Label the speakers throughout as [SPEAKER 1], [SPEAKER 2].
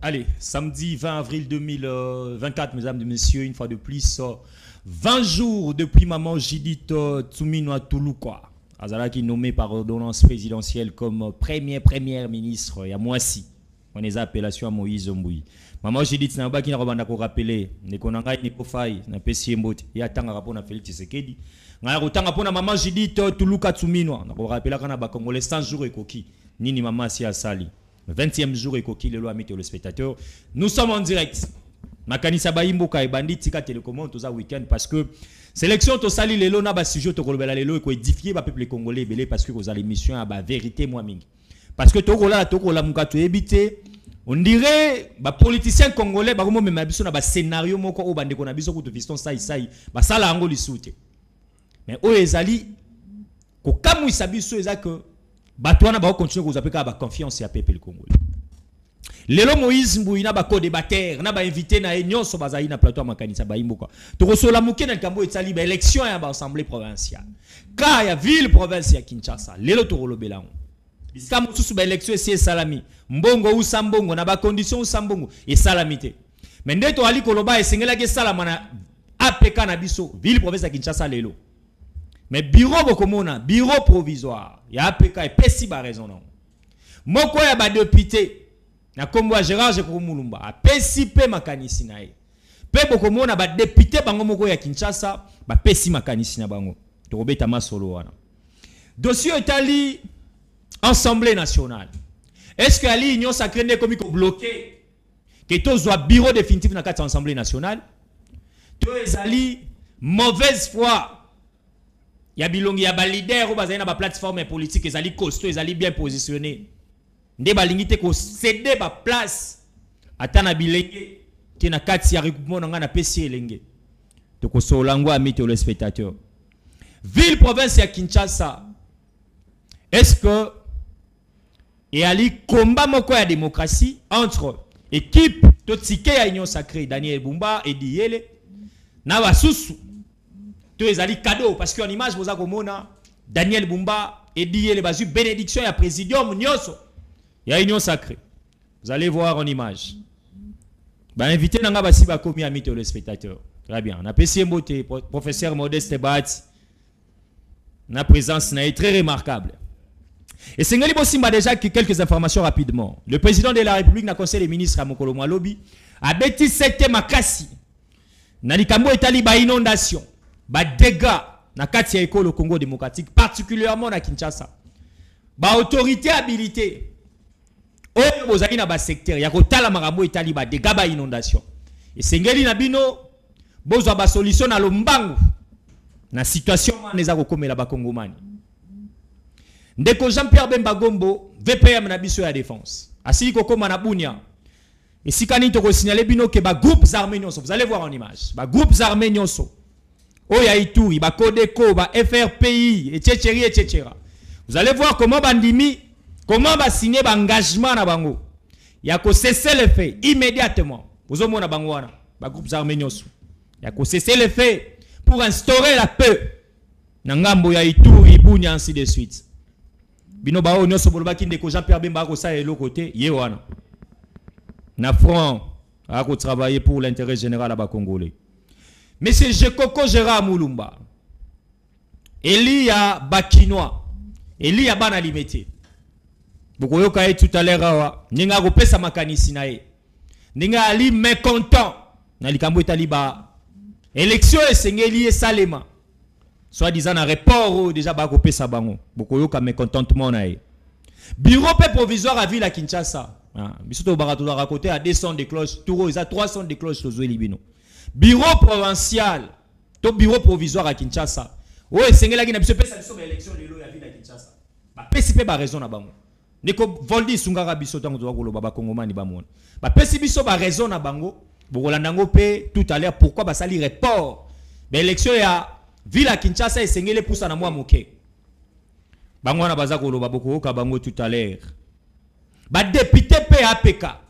[SPEAKER 1] Allez, samedi 20 avril 2024, mesdames et messieurs, une fois de plus, 20 jours depuis maman Judith Tsuminwa Tuluka, Azalaki nommé par ordonnance présidentielle comme première ministre, il y a moisi. On les appellation à Moïse Mboui. Maman Judith n'a pas qui n'a pas rappelé, ne konanga ni kofai, na pesi mbote, ya tanga rapona Félix Tshisekedi. Nga rotanga pona maman Judith Tuluka Tsuminwa, na ko rappela kana ba Congolais 100 jours ekoki, nini maman si asali. Le 20e jour, et coquille le loi mis le spectateur. Nous sommes en direct. Makanisa Baimboka et Bandit Tika Télécommande tous week-end parce que sélection to sali lelo na ba sujet to kolobela lelo ko édifier ba peuple congolais belé parce que vous allez mission à ba vérité moi mingi. Parce que to kola mukato ebité on dirait ba politicien congolais ba komo même biso na ba scénario moko o bande ko na biso ko to fiston sai ba sala ngo lisute. Mais o ezali ko kamu isabiso ezaka Batouana va continuer à vous appeler confiance et à peuple congolais. Lelo Moïse Mbouina ba co-débatteur, na ba invité na union so bazaï na plateau makanisa ba imboka. To resola muke na kambo etali ba élection ya ba assemblée provinciale. Ka ya ville province ya Kinshasa. Lelo to rolobela on. Bisika mususu ba élection c'est salami. Mbongo ou sambongo na ba condition ou sambongo et salamité. Mais ndeto ali koloba esengela ke salama na APK na biso ville province ya Kinshasa lelo. Mais bureau bokomona, bureau provisoire, il y a APK et pesi ba raison non. Moko ya ba député na kombo Gérard Jekoumulumba, a pesi pe makanisi na ye. Pe bokomona ba député bango moko ya Kinshasa, ba pesi makanisi na bango. To robeta masolo wana. Dossier Italie Assemblée nationale. Est-ce que ali union sacrée ne comme ko bloqué que to zo bureau définitif na kati Assemblée nationale? To ezali mauvaise foi. Il y a bilongi ya ba leader ou bazana ba plateforme politique ezali costaud ezali bien positionné. Nde ba lingite ko céder ba place atana bilenge ti na kati ya regroupement nga na PC elenge. To ko solango ami to le spectateur. Ville province ya Kinshasa. Est-ce que et ali combat moko ya démocratie entre équipe to tike ya union sacrée Daniel Bumba et Diyele na basusu to ezali cadeau parce qu'en image vous komona Daniel Bumba et Diyele bazu bénédiction ya présidium nyoso ya union sacrée. Vous allez voir en image. Ba invité nanga basi ba komi ami to le spectateur. Très bien. On a PC Mbote, professeur Modeste Bati. Na présence na est très remarquable. Et Sengali Bossimba déjà quelques informations rapidement. Le président de la République na conseil des ministres à Mokolo Mwalobi a bêti sete makasi. Na likambo etali ba inondation. Ba dégâts na kati ya école au Congo démocratique, particulièrement na Kinshasa. Ba autorité habilité. Oyo bozali na ba secteur ya kotala makambo etali ba dégâts ba inondation. Et Sengeli na bino bozwa ba solution na lombangu na situation maneza ko komela ba Kongomani. Ndeko Jean-Pierre Bemba Gombo, VPM na biso ya défense. Asili kokoma na Bunia. Et si kani to ko signaler bino ke ba groupes armés nyonso, vous allez voir en image. Ba groupes armés nyonso. Oya Ituri, ba Codeco, ba FRPI, etc. Vous allez voir comment bandimi, comment ba signer ba engagement na bango. Ya ko cesser le fait immédiatement. Vous avez na bango wana, ba groupes armés nyonso. Ya ko cesser le fait pour instaurer la paix. Na ngambo ya Ituri, Bunia ainsi de suite. Bino ba o nyonso boloba ki ndeko Jean-Pierre Bemba ko sa elo côté, ye wana. Na front a ko travailler pour l'intérêt général à ba Congolais. Monsieur Jekoko Gérard Mulumba, Elia Bakinois, Elia Bana Limete. Beaucoup yo kaye tout à l'heure, ninga ko pesa makanisi na ye. Ninga ali mécontent na likambo etali ba élection esengeli salema. Soit disant un report déjà ba ko pesa bango. Beaucoup yo ka mécontentement na ye. Bureau provisoire à ville à Kinshasa. Biso to barato à côté à 200 de cloches, touro ils a 300 de cloches to Libino. Bureau provincial, to bureau provisoire à Kinshasa. Ouais, sengela ki na biso pesa biso ba élection lelo ya ville à Kinshasa. Ba pesi pe ba raison na bango. Neko voldi sungara biso tango to ko ba Kongomani ba mona. Ba pesi biso ba raison na bango. Bokolanda ngo pe tout à l'heure pourquoi ba sali report. Ba élection ya ville à Kinshasa esengele pousa na mwa moke. Bango na baza ko loba boko ka bango tout à l'heure. Ba député pe APK.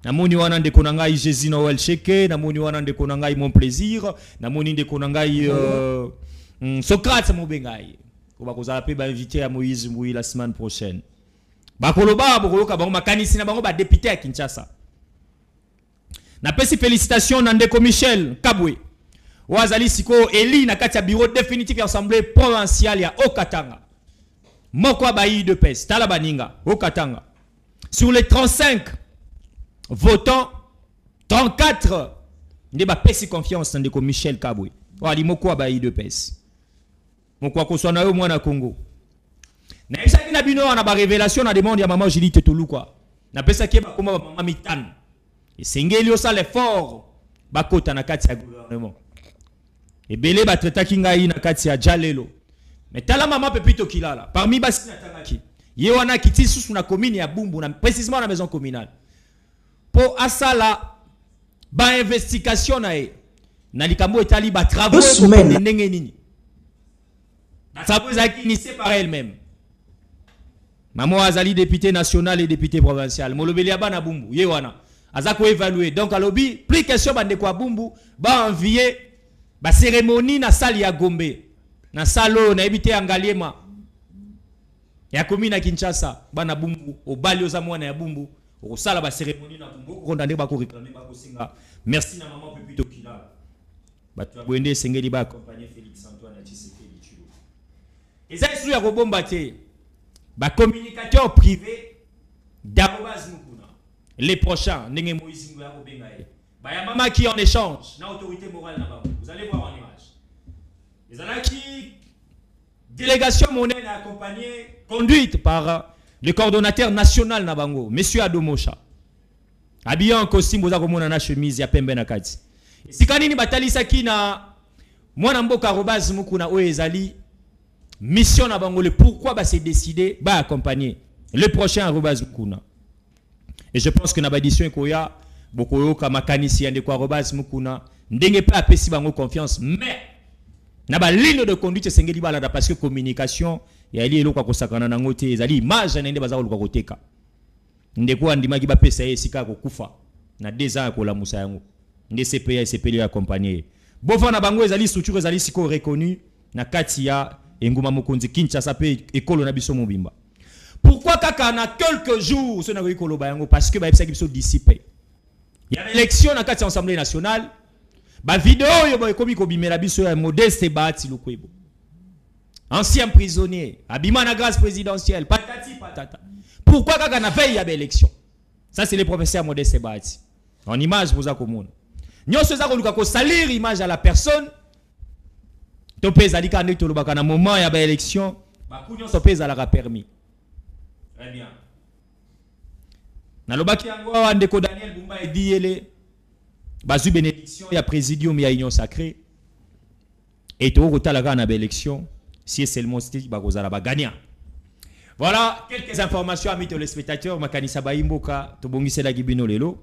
[SPEAKER 1] Namoni wana ndeko na ngai Jésus Noël Cheke, namoni wana ndeko na ngai Mon Plaisir, namoni ndeko na ngai Socrate Mobengai. Ko ba kozala pe ba invité à Moïse Mboui la semaine prochaine. Ba koloba bokoloka bango makanisi na bango ba député à Kinshasa. Na pesi félicitations Nandeko Michel Kabwe. Wazali siko Eli na kati ya bureau définitif ya assemblée provinciale ya Okatanga. Moko bayi de pes tala baninga Okatanga. Sur les 35 votants, 34 ne ba pesi confiance Nandeko Michel Kabwe. Wali moko bayi de pes. Moko ko na yo mwana Congo. Na isaki na bino na ba révélation na demande ya maman Julie Tetolu quoi. Na pesa ki ba koma maman mitane. Et sengeli osa l'effort bakota na kati ya gouvernement. Et belé ba traita kingai na kati ya jalelo. Mais tala maman pepito kilala. Parmi basi na tangaki. Ye wana kiti susu na commune ya Bumbu na précisément la maison communale. Po asala ba investigation na e. Na likambo etali ba travaux ko ndenge nini. Na travaux zaki initié par elle-même. Maman azali député national et député provincial. Molobeli abana Bumbu. Ye wana. Azako évaluer. Donc à lobby, plus question bande kwa Bumbu, ba envier ba cérémonie na salle ya Gombe. Na salo na ebité angaliema. Ya commune na Kinshasa, bana Bumbu, au bali oza mwana ya Bumbu, au sala ba cérémonie na Bumbu, ko ndande ba ko réclamer ba ko singa. Merci na maman Pepito Kila. Ba tu abwende sengeli ba accompagner Félix Antoine na Tshisekedi Tshilo. Eza isu ya kobomba te. Ba communicateur privé d'Arobaz Mukuna. Les prochains, Nenge Moïse Ngouya Obengae. Bah, ya maman qui en échange, na autorité morale là-bas. Vous allez voir en image. Les Alaki, délégation monnaie accompagnée, conduite par le coordonnateur national Nabango, Monsieur Adomosha. Habillé en costume, vous avez na chemise, ya pembe na kati. Si kanini batali saki na mwana mboka Arobaz Mukuna Oezali, mission Nabango, le pourquoi bah c'est décidé, bah accompagner le prochain Arobaz Mukuna. Et je pense que na édition koya bokoyo kama kanisi yande kwa Arobaz Mukuna ndenge pas apesi bango confiance mais na ba ligne de conduite sengeli balada parce que communication ya eli eloko kosakana nango te ezali image na ndenge bazako luka koteka ndeko andimaki ba pesa esika kokufa na 2 ans ko la musa yango nde CPA et CPL accompagner bofa na bango ezali structure ezali siko reconnu na kati ya Enguma Mokonzi Kinshasa pe ekolo na biso mobimba. Pourquoi kaka na quelques jours ce n'a pas eu parce que ba epsa kiso dissipé. Il y a l'élection dans la Assemblée nationale. Ba vidéo yo ba komi ko bimela biso ya Modeste Bahati Lukwebo. Ancien prisonnier, abima na grâce présidentielle, patati patata. Pourquoi kaka na veille ya élection? Ça c'est le professeur Modeste Bahati. En image vous a komona. Nyonso za ko luka ko salir image à la personne. To pesa dika ndeko to lobaka na moment ya ba élection, ba kunyo so pesa la permis. Très bien. Nalobaki yango wa ndeko Daniel Bumba ediyele bazu bénédiction ya présidium ya union sacrée et to kotalaka na élection si seulement c'était ba kozala ba gagnant. Voilà quelques informations amis téléspectateurs makanisa baimboka to bongisela kibino lelo.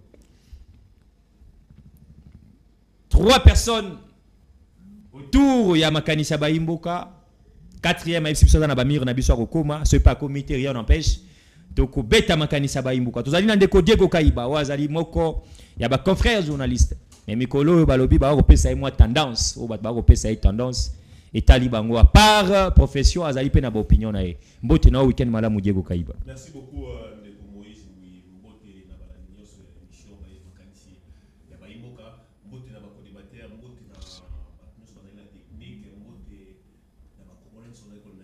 [SPEAKER 1] 3 personnes autour ya makanisa baimboka. 4e episode na bamir na biso kokoma ce pas comité rien n'empêche donc beta makanisa baimbuka tozali na ndeko Diego Kaiba wazali moko ya ba confrères journalistes mais mikolo balobi ba kopesa moi tendance o ba kopesa tendance etali bango à part profession azali pe na ba opinion na ye mbote na weekend malamu Diego Kaiba.
[SPEAKER 2] Merci beaucoup ndeko Moïse mbote na ba nyonso émission ba makanisi ya baimbuka mbote na ba co-débatteur mbote na nyonso ba na technique mbote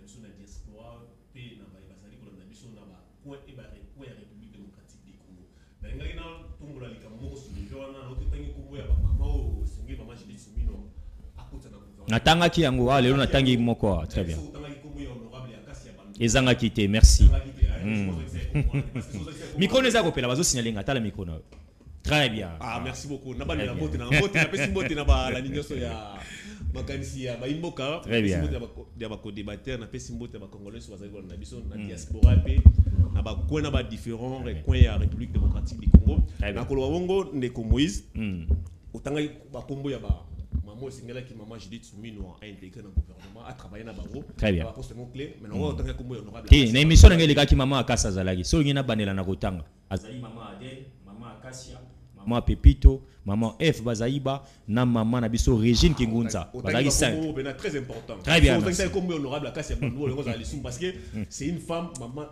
[SPEAKER 2] sur la diaspora, pays na bazali ko na biso na ba coin et ba République démocratique du Congo. Na ngai na tongola likambo so le jona na otetangi kombo ya ba mama o singi mama Julie Sumino akota na ko.
[SPEAKER 1] Natangaki yango wa lelo natangi moko très bien. Ezanga kité merci. Micro neza kopela bazo signaler ngata la micro na. Très bien.
[SPEAKER 2] Ah merci beaucoup. Na ba na mbote na pesi mbote na ba la nyonso ya makanisi ya baimboka ya ba co-débatteur na pesi mbote ba congolais bazali ko na biso na diaspora pe na ba coin na ba différents coins ya République démocratique du Congo. Na kolo bongo ndeko Moïse. Otanga ba kombo ya ba maman singela ki maman Judith Sumino a intégré dans le gouvernement a travaillé na bango.
[SPEAKER 1] Très bien.
[SPEAKER 2] Ba poste clé mais on otanga kombo honorable.
[SPEAKER 1] Na émission ngeli ka ki maman akasa zalaki. So ngina banela na kotanga. Azali maman Adèle, maman Akasia maman Pepito, maman F Bazaïba, na maman Nabiso Régine Kingunza. Bazali 5.
[SPEAKER 2] Très important.
[SPEAKER 1] Très bien.
[SPEAKER 2] C'est comme honorable la Kassia Bandou, parce que c'est une femme, maman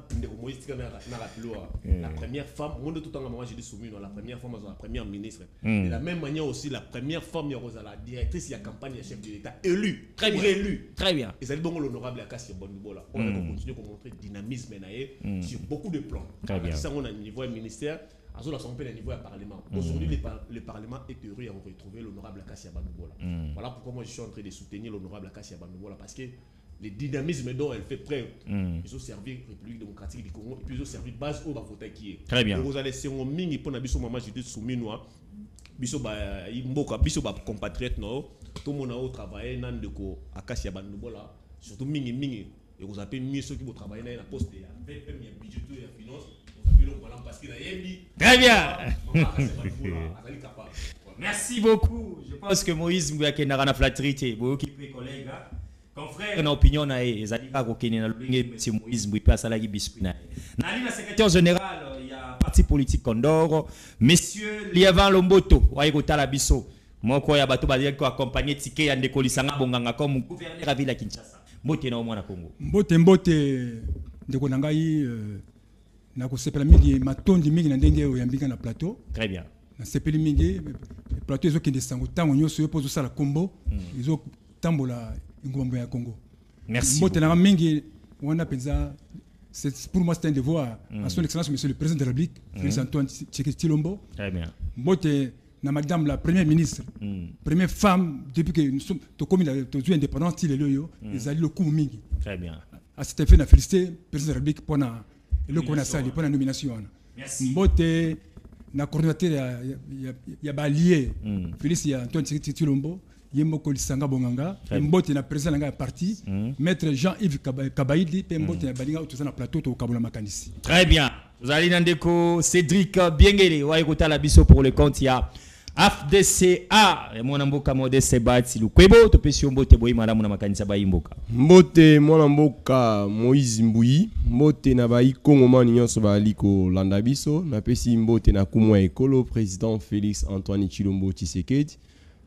[SPEAKER 2] la première femme, moi de tout temps, maman j'ai dit soumis, la première femme, la première ministre. De la même manière aussi, la première femme, la directrice de la campagne, le chef de l'État, élue.
[SPEAKER 1] Très bien.
[SPEAKER 2] Élu.
[SPEAKER 1] Très bien.
[SPEAKER 2] Et ça dit donc l'honorable la Kassia Bandou, on va continuer à montrer dynamisme sur beaucoup de plans.
[SPEAKER 1] Très bien.
[SPEAKER 2] Ça, on a un niveau ministère. À ce niveau du Parlement. Aujourd'hui, le Parlement est heureux à retrouver l'honorable Kassia Bandoubola. Voilà pourquoi moi je suis en train de soutenir l'honorable Kassia Bandoubola, parce que le dynamisme dont elle fait preuve, ils ont servi la République démocratique du Congo, et puis ils ont servi base au voter qui est.
[SPEAKER 1] Très bien.
[SPEAKER 2] Vous allez se mingi pour na biso maman Judith Souminoa, biso ba imboka, biso ba compatriote no, tout le monde a travaillé nan de ko Kassia Bandoubola, surtout mingi, et vous appelez mieux ceux qui vont travailler dans la poste, il y a BPM, il y a budget, il y a finance.
[SPEAKER 1] Très bien. Merci beaucoup. Je pense que Moïse Mbouake n'a rien à flatterie. Vous qui collègues, confrères, nos opinions, c'est Moïse Mbouake, ça l'a dit biscuit. Le secrétaire général, il y a un parti politique Condor, Monsieur Liavan Lomboto, Waïgota Labiso. Moi, quoi, il y a bateau qui accompagné Tike et Ndekolisanga Bonganga comme gouverneur à Ville à Kinshasa. Mbote na omwana Congo.
[SPEAKER 3] Mbote ndeko nangai na ko sepela mingi matondi mingi na ndenge oyambika na plateau.
[SPEAKER 1] Très bien.
[SPEAKER 3] Na sepeli mingi plateau ezo kende sango tango nyoso yopo zo sala kombo ezo tambola ngombo ya Congo.
[SPEAKER 1] Merci.
[SPEAKER 3] Mbote na mingi wana penza pour moi c'est un devoir à son excellence monsieur le président de la République Félix Antoine Tshisekedi.
[SPEAKER 1] Très bien.
[SPEAKER 3] Mbote na madame la première ministre, première femme depuis que nous sommes comme la indépendance il est là ezali le coup mingi.
[SPEAKER 1] Très bien.
[SPEAKER 3] À cet effet na féliciter président de la République pour na le qu'on a sali pour la nomination.
[SPEAKER 1] Merci.
[SPEAKER 3] Mbote na coordinateur ya balié Félix Antoine Tshisekedi Yemoko Lisanga Bonganga, Mbote na président nga parti, maître Jean-Yves Kabaïdi, pe Mbote na balinga autour na plateau to Kabula Makanisi.
[SPEAKER 1] Très bien. Vous allez dans déco Cédric Biengele, wa écouter la biso pour le compte ya AFDCA, mon amboka modeste bati lukwebo to pesio Mbote boyi madame na makanisa ba imboka.
[SPEAKER 4] Mbote mon amboka Moïse Mbouyi, Mbote na bayi Congo mani nyonso ba liko landa biso, na pesi Mbote na kumwa ekolo président Félix Antoine Tshilombo Tshisekedi.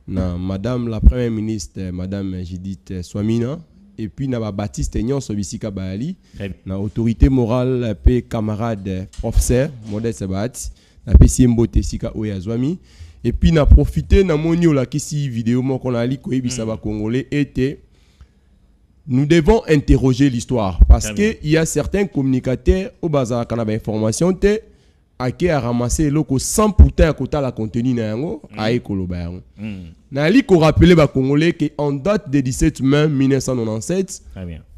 [SPEAKER 4] Na madame la première ministre madame Judith Swamina et puis na Baptiste Nyonso Bisika Baali na autorité morale pe camarade professeur Modeste Bat na pesi Mbote Sika Oyazwami et puis na profiter na moni ola kisi vidéo moko na li ko ebisa ba congolais était nous devons interroger l'histoire parce que il y a certains communicateurs au bazar kana ba information te qui a ramassé loko 100% à côté la contenu na yango a ekoloba yango na li ko rappeler ba congolais que en date de 17 mai 1997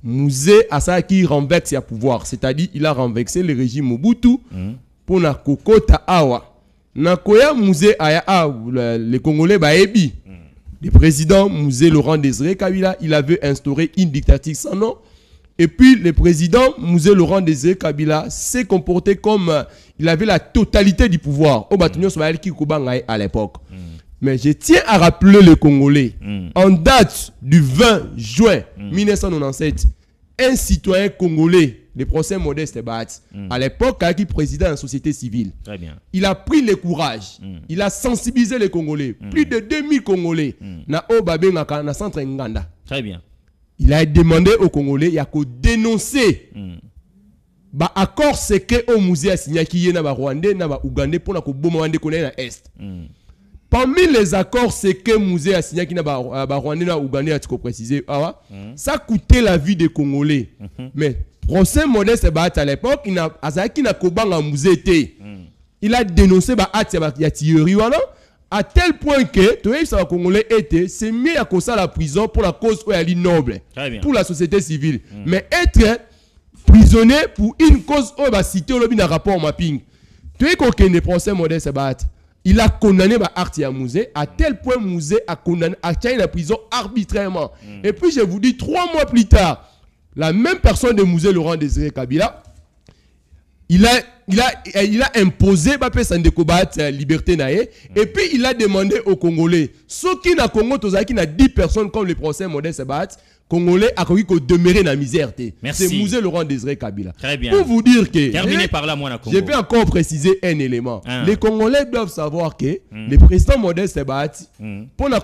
[SPEAKER 4] Mouzé a ça qui renverse ya pouvoir, c'est-à-dire il a renversé le régime Mobutu pour na kokota awa na koya Mouzé aya les congolais ba ebi le président Mouzé Laurent Désiré Kabila il avait instauré une dictature sans nom. Et puis le président Mouzé Laurent Désiré Kabila s'est comporté comme il avait la totalité du pouvoir au bâtiment à l'époque. Mais je tiens à rappeler les Congolais, en date du 20 juin 1997, un citoyen congolais, le procès Modeste Bat, à l'époque, qui président de la société civile,
[SPEAKER 1] très bien.
[SPEAKER 4] Il a pris le courage, il a sensibilisé les Congolais, plus de 2000 Congolais, na Obabe na centre Nganda.
[SPEAKER 1] Très bien.
[SPEAKER 4] Il a demandé aux Congolais, il y a qu'à dénoncer bah accord c'est que au musée a signé qui est na ba Rwandais na ba Ougandais pour na ko bomande ko na est. Parmi les accords c'est que musée a signé qui na ba Rwandais na Ougandais a tout précisé ça coûtait la vie des Congolais. Mais procès Modeste Bat à l'époque il n'a azaki na ko banga musée té. Il a dénoncé ba at ya tillerie wana à tel point que tous les Congolais étaient c'est mis à cause à la prison pour la cause où elle est noble pour la société civile. Mais être prisonnier pour une cause où il va citer le rapport mapping. Tu es qu'aucun des procès Modeste Bat. Il a condamné Artia Mouzé à tel point Mouzé a condamné à la prison arbitrairement. Et puis je vous dis 3 mois plus tard, la même personne de Mouzé Laurent Désiré Kabila il a imposé la liberté nae, et puis il a demandé aux Congolais, ceux qui na Congo tozaki na 10 personnes comme le procès Modeste Sebat, Congolais a connu qu'on demeurer dans la misère. C'est Mouzé Laurent Désiré Kabila.
[SPEAKER 1] Très bien.
[SPEAKER 4] Pour vous dire que
[SPEAKER 1] terminé par là, moi, na Congo.
[SPEAKER 4] Je vais encore préciser un élément. Les Congolais doivent savoir que le président Modeste Sebat, pour la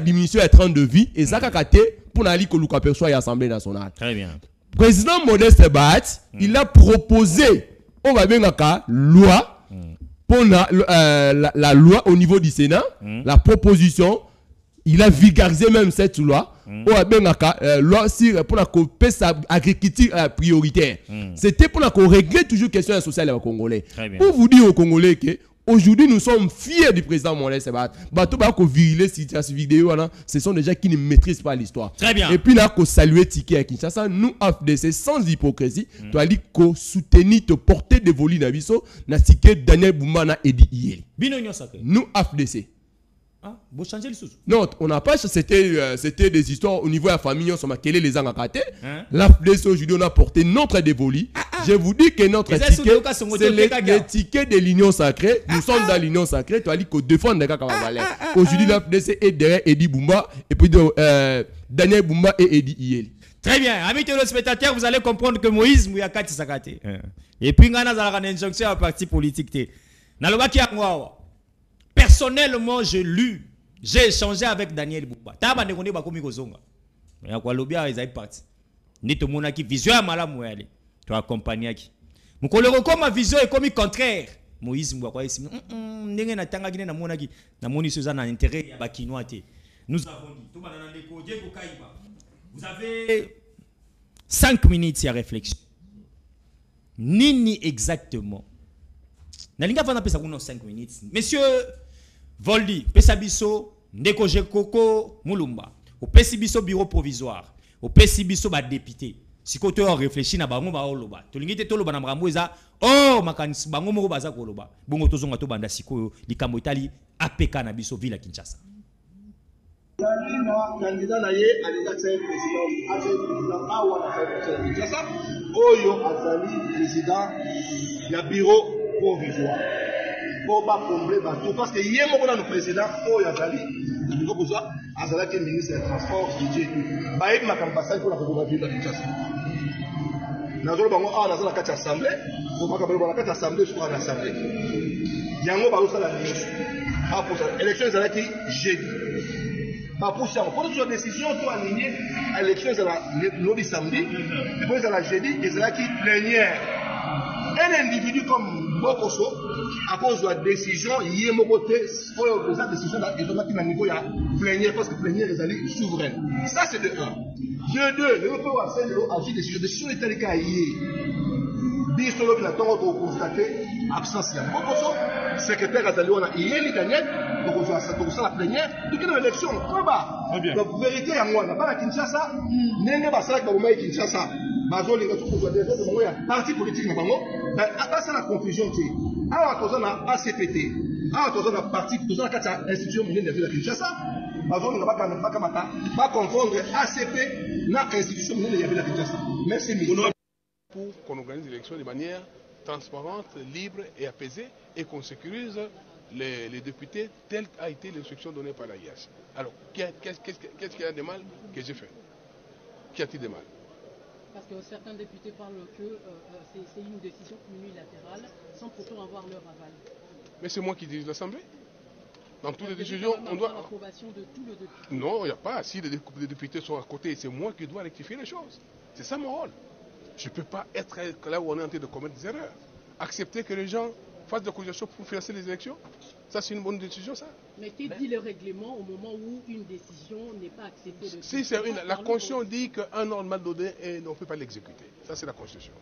[SPEAKER 4] diminution de 30 de vie, et ça pour la Koluka perçoit l'Assemblée nationale.
[SPEAKER 1] Très bien.
[SPEAKER 4] Président Modeste Sebat, il a proposé on va bien la loi pour la loi au niveau du Sénat, la proposition, il a vulgarisé même cette loi. On va bien la loi pour la agriculture prioritaire. C'était pour la régler toujours question sociale au Congolais. Pour vous dire aux Congolais que aujourd'hui, nous sommes fiers du président Modeste Sebat. Cette vidéo, ce sont des gens qui ne maîtrisent pas l'histoire.
[SPEAKER 1] Très bien.
[SPEAKER 4] Et puis là, qu'on salue Tiki à Kinshasa, nous, AFDC, sans hypocrisie, tu as dit qu'on soutenir, te porter des volis d'Abisso, na Tiki, Daniel Boumana et Di Yeli. Nous, AFDC.
[SPEAKER 1] Ah, vous changez le sous.
[SPEAKER 4] Non, on n'a pas, c'était des histoires au niveau de la famille, on s'est quel est les angakaté. L'AFDC aujourd'hui, on a porté notre dévoli. Je vous dis que notre ticket, c'est les tickets de l'Union sacrée. Nous sommes dans l'Union sacrée. Tu as dit qu'on défend les gars comme Valère. Aujourd'hui, l'AFDC est derrière Eddie Boumba et puis Daniel Boumba et Eddie Yeli.
[SPEAKER 1] Très bien. Amis téléspectateurs, vous allez comprendre que Moïse Mouyaka Tisakate. Et puis, on a une injonction à parti politique. Personnellement, j'ai lu, j'ai échangé avec Daniel Boumba. Taba ne connaît pas comme Kozonga. Mais à quoi l'obia ils aient parti. Ni tout le monde qui vision à malam ouale. Tu accompagnes qui. Mon collègue comme ma vision est comme contraire. Moïse Mouyaka quoi ici. N'engue na tanga gine na monaki na moni Suzanne intérêt ya bakinois te. Nous avons dit tout banana leko Diego Kaiba. Vous avez 5 minutes à réflexion. Nini exactement. Nalinga vana pesa kuno 5 minutes. Monsieur Voldi, Pesabiso, Ndeko Jekoko, Moulumba. Au Pesibiso bureau provisoire. Au Pesibiso ba député. Si côté on réfléchit na bango ba oloba. To lingite to loba na mrambo eza oh makanisi bango moko baza ko loba. Bongo tozonga to banda sikoyo likambo itali APK na biso ville Kinshasa.
[SPEAKER 5] Candidat naye alika président awa na Kinshasa oyo azali président ya bureau provisoire. Pour pas combler bateau parce que hier mon président oyo azali ndiko bozwa azala ke ministre des transports DJ baye makambasa pour la ville de Kinshasa. Nazolo bango a nazala kati assemblée pour makabelo na kati assemblée sur l'assemblée. Yango ba osala ministre. A pour ça élection ezala ki jeudi. Pas pour ça, pour notre décision to aligner élection ezala le samedi et puis ezala jeudi ezala ki plénière. Un individu comme Bokoso, à cause de la décision, il y a une décision à niveau plénière, parce que plénière est allée souveraine. Ça, c'est de 1. De 2, le peuple a agit des décisions italiques à y Bistolo qui a constaté absence de Bokoso, secrétaire Azali, on a Yéli Daniel, donc on a la plénière, tout est dans l'élection, très bas. Donc, vérité, à moi, on n'a pas la Kinshasa, n'est pas ça que vous m'avez Kinshasa. Parti politique, à la confusion. À la ACPT, à la parti, à la institution de la Kinshasa, pas confondre ACP et l'institution de la Kinshasa. Merci,
[SPEAKER 6] pour qu'on organise l'élection de manière transparente, libre et apaisée et qu'on sécurise les députés telle a été l'instruction donnée par la IAS. Alors, qu'est-ce qu'il y a de mal que j'ai fait? Qu'y a-t-il de mal?
[SPEAKER 7] Parce que certains députés parlent que c'est une décision unilatérale sans pourtant avoir leur aval.
[SPEAKER 6] Mais c'est moi qui dirige l'Assemblée. Dans toutes les décisions, on doit...
[SPEAKER 7] l'approbation de tout le député.
[SPEAKER 6] Non, il n'y a pas. Si les députés sont à côté, c'est moi qui dois rectifier les choses. C'est ça mon rôle. Je ne peux pas être là où on est en train de commettre des erreurs. Accepter que les gens fassent des corrections pour financer les élections, ça c'est une bonne décision, ça.
[SPEAKER 7] Mais qu'est-ce dit le règlement au moment où une décision n'est pas acceptée de
[SPEAKER 6] si c'est la Constitution dit qu'un ordre mal donné, on ne peut pas l'exécuter. Ça c'est la Constitution.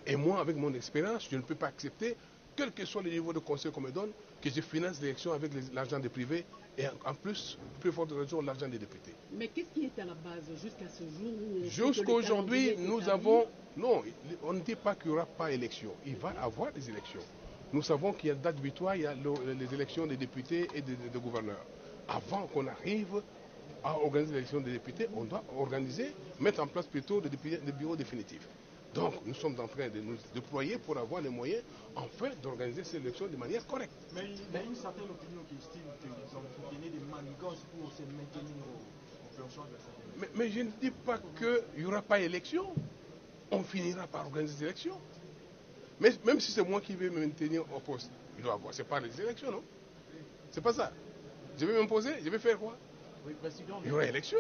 [SPEAKER 6] Et moi, avec mon expérience, je ne peux pas accepter, quel que soit le niveau de conseil qu'on me donne, que je finance l'élection avec l'argent des privés et en plus forte raison, l'argent des députés.
[SPEAKER 7] Mais qu'est-ce qui est à la base jusqu'à ce jour où...
[SPEAKER 6] Jusqu'à aujourd'hui, nous avons... Non, on ne dit pas qu'il n'y aura pas d'élection. Il va y avoir des élections. Nous savons qu'il y a une date butoir, il y a les élections des députés et des gouverneurs. Avant qu'on arrive à organiser l'élection des députés, on doit organiser, mettre en place plutôt des bureaux définitifs. Donc, nous sommes en train de nous déployer pour avoir les moyens, enfin, d'organiser ces élections de manière correcte.
[SPEAKER 8] Mais il y a une certaine opinion qui estime que vous entretenez des manigances pour se maintenir au fonction de l'Assemblée.
[SPEAKER 6] Mais je ne dis pas qu'il n'y aura pas élection. On finira par organiser des élections. Mais même si c'est moi qui vais me maintenir au poste, il doit passer par les élections, non? C'est pas ça. Je vais m'imposer, je vais faire quoi?
[SPEAKER 8] Oui, président.
[SPEAKER 6] Il y aura élection.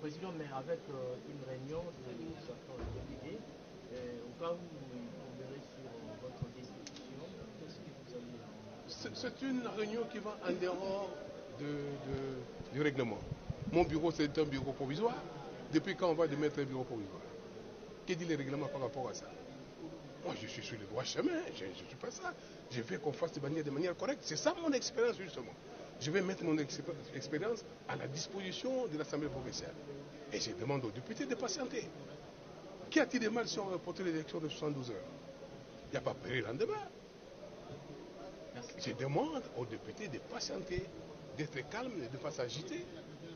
[SPEAKER 8] Président, mais avec une réunion de certains députés, au cas où vous verrez sur votre décision, qu'est-ce que vous allez...
[SPEAKER 6] C'est une réunion qui va en dehors du règlement. Mon bureau, c'est un bureau provisoire. Depuis quand on va mettre un bureau provisoire? Que dit le règlement par rapport à ça? Moi, je suis sur le droit chemin. Je ne suis pas ça. Je veux qu'on fasse de manière correcte. C'est ça mon expérience, justement. Je vais mettre mon expérience à la disposition de l'Assemblée provinciale. Et je demande aux députés de patienter. Qui a-t-il de mal si on reporte l'élection de 72 heures? Il n'y a pas péril le lendemain. Je demande aux députés de patienter, d'être calmes, de ne pas s'agiter.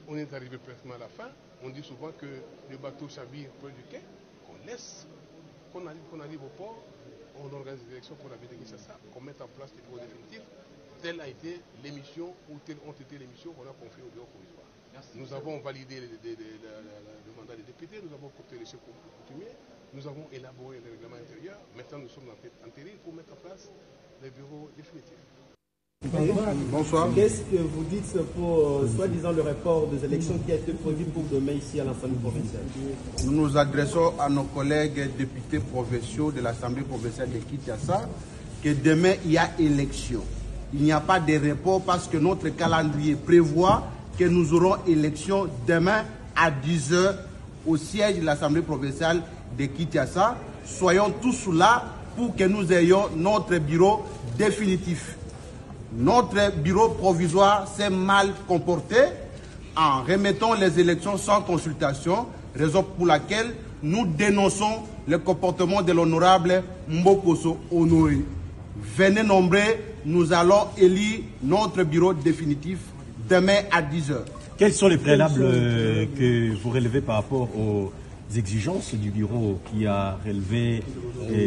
[SPEAKER 6] On est arrivé presque à la fin. On dit souvent que le bateau chavire près du quai, qu'on laisse, qu'on arrive au port, on organise des élections pour la ville de Kinshasa, qu'on mette en place les bureaux définitifs. Telle a été l'émission, ou telles ont été les missions qu'on a confiées au bureau provisoire. Nous avons validé le mandat des députés, nous avons coopté les chefs coutumiers, nous avons élaboré le règlement intérieur. Maintenant, nous sommes en terrible pour mettre en place les bureaux définitifs.
[SPEAKER 9] Bonsoir. Qu'est-ce que vous dites pour soi-disant le report des élections qui a été prévu pour demain ici à l'Assemblée provinciale?
[SPEAKER 10] Nous nous adressons à nos collègues députés provinciaux de l'Assemblée provinciale de Kinshasa que demain il y a élection. Il n'y a pas de report parce que notre calendrier prévoit que nous aurons élection demain à 10 h au siège de l'Assemblée provinciale de Kinshasa. Soyons tous là pour que nous ayons notre bureau définitif. Notre bureau provisoire s'est mal comporté en remettant les élections sans consultation, raison pour laquelle nous dénonçons le comportement de l'honorable Mbokoso Honoré. Venez nombreux, nous allons élire notre bureau définitif demain à 10 h.
[SPEAKER 11] Quels sont les préalables que vous relevez par rapport aux exigences du bureau qui a relevé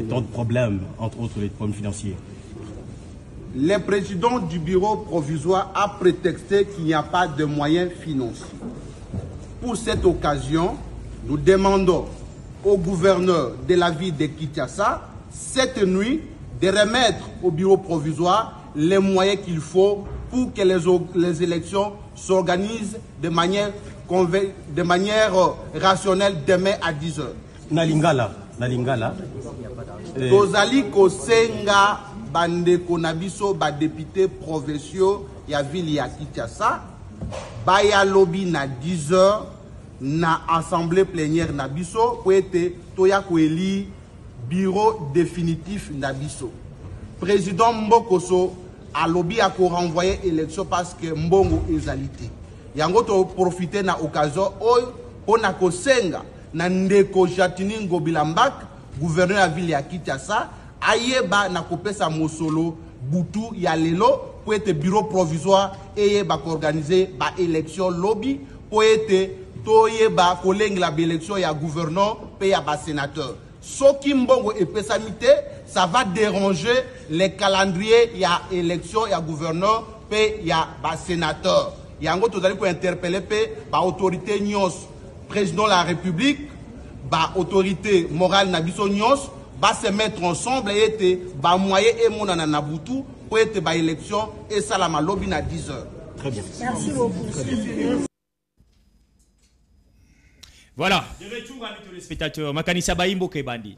[SPEAKER 11] tant de problèmes, entre autres les problèmes financiers?
[SPEAKER 10] Le président du bureau provisoire a prétexté qu'il n'y a pas de moyens financiers. Pour cette occasion, nous demandons au gouverneur de la ville de Kinshasa, cette nuit, de remettre au bureau provisoire les moyens qu'il faut pour que les élections s'organisent de manière rationnelle demain à 10 h.
[SPEAKER 11] Nalingala.
[SPEAKER 10] Tozali kosenga bandeko na biso ba députés provinciaux ya ville ya Kinshasa baya lobby na 10 h na assemblée plénière na biso po ete toya ko eli bureau définitif na biso. Président Mbokoso a lobby à ko renvoyer élection parce que mbongo ezalité. Yango to profiter na occasion oyo pona ko senga na ndeko Jatini Ngobilambak gouverneur ya ville ya Kinshasa ayeba na kopesa mosolo butu ya lelo pour être bureau provisoire eyeba ko organiser ba élection lobby pour être toyeba kolengela ba élection ya gouverneur pe ya ba sénateur. Soki mbongo epesamite, ça va déranger les calendriers ya élection ya gouverneur pe ya ba sénateur. Yango tozali ko interpeller pe ba autorité nyos, président de la République, ba autorité morale na biso nyos va se mettre ensemble et être ba moyen et mon nabutu pour être ba élection et ça la lobby na 10 h.
[SPEAKER 11] Très bien.
[SPEAKER 12] Merci beaucoup.
[SPEAKER 1] Voilà. De retour à nos téléspectateurs. Makanisa Baimbo Kebandi.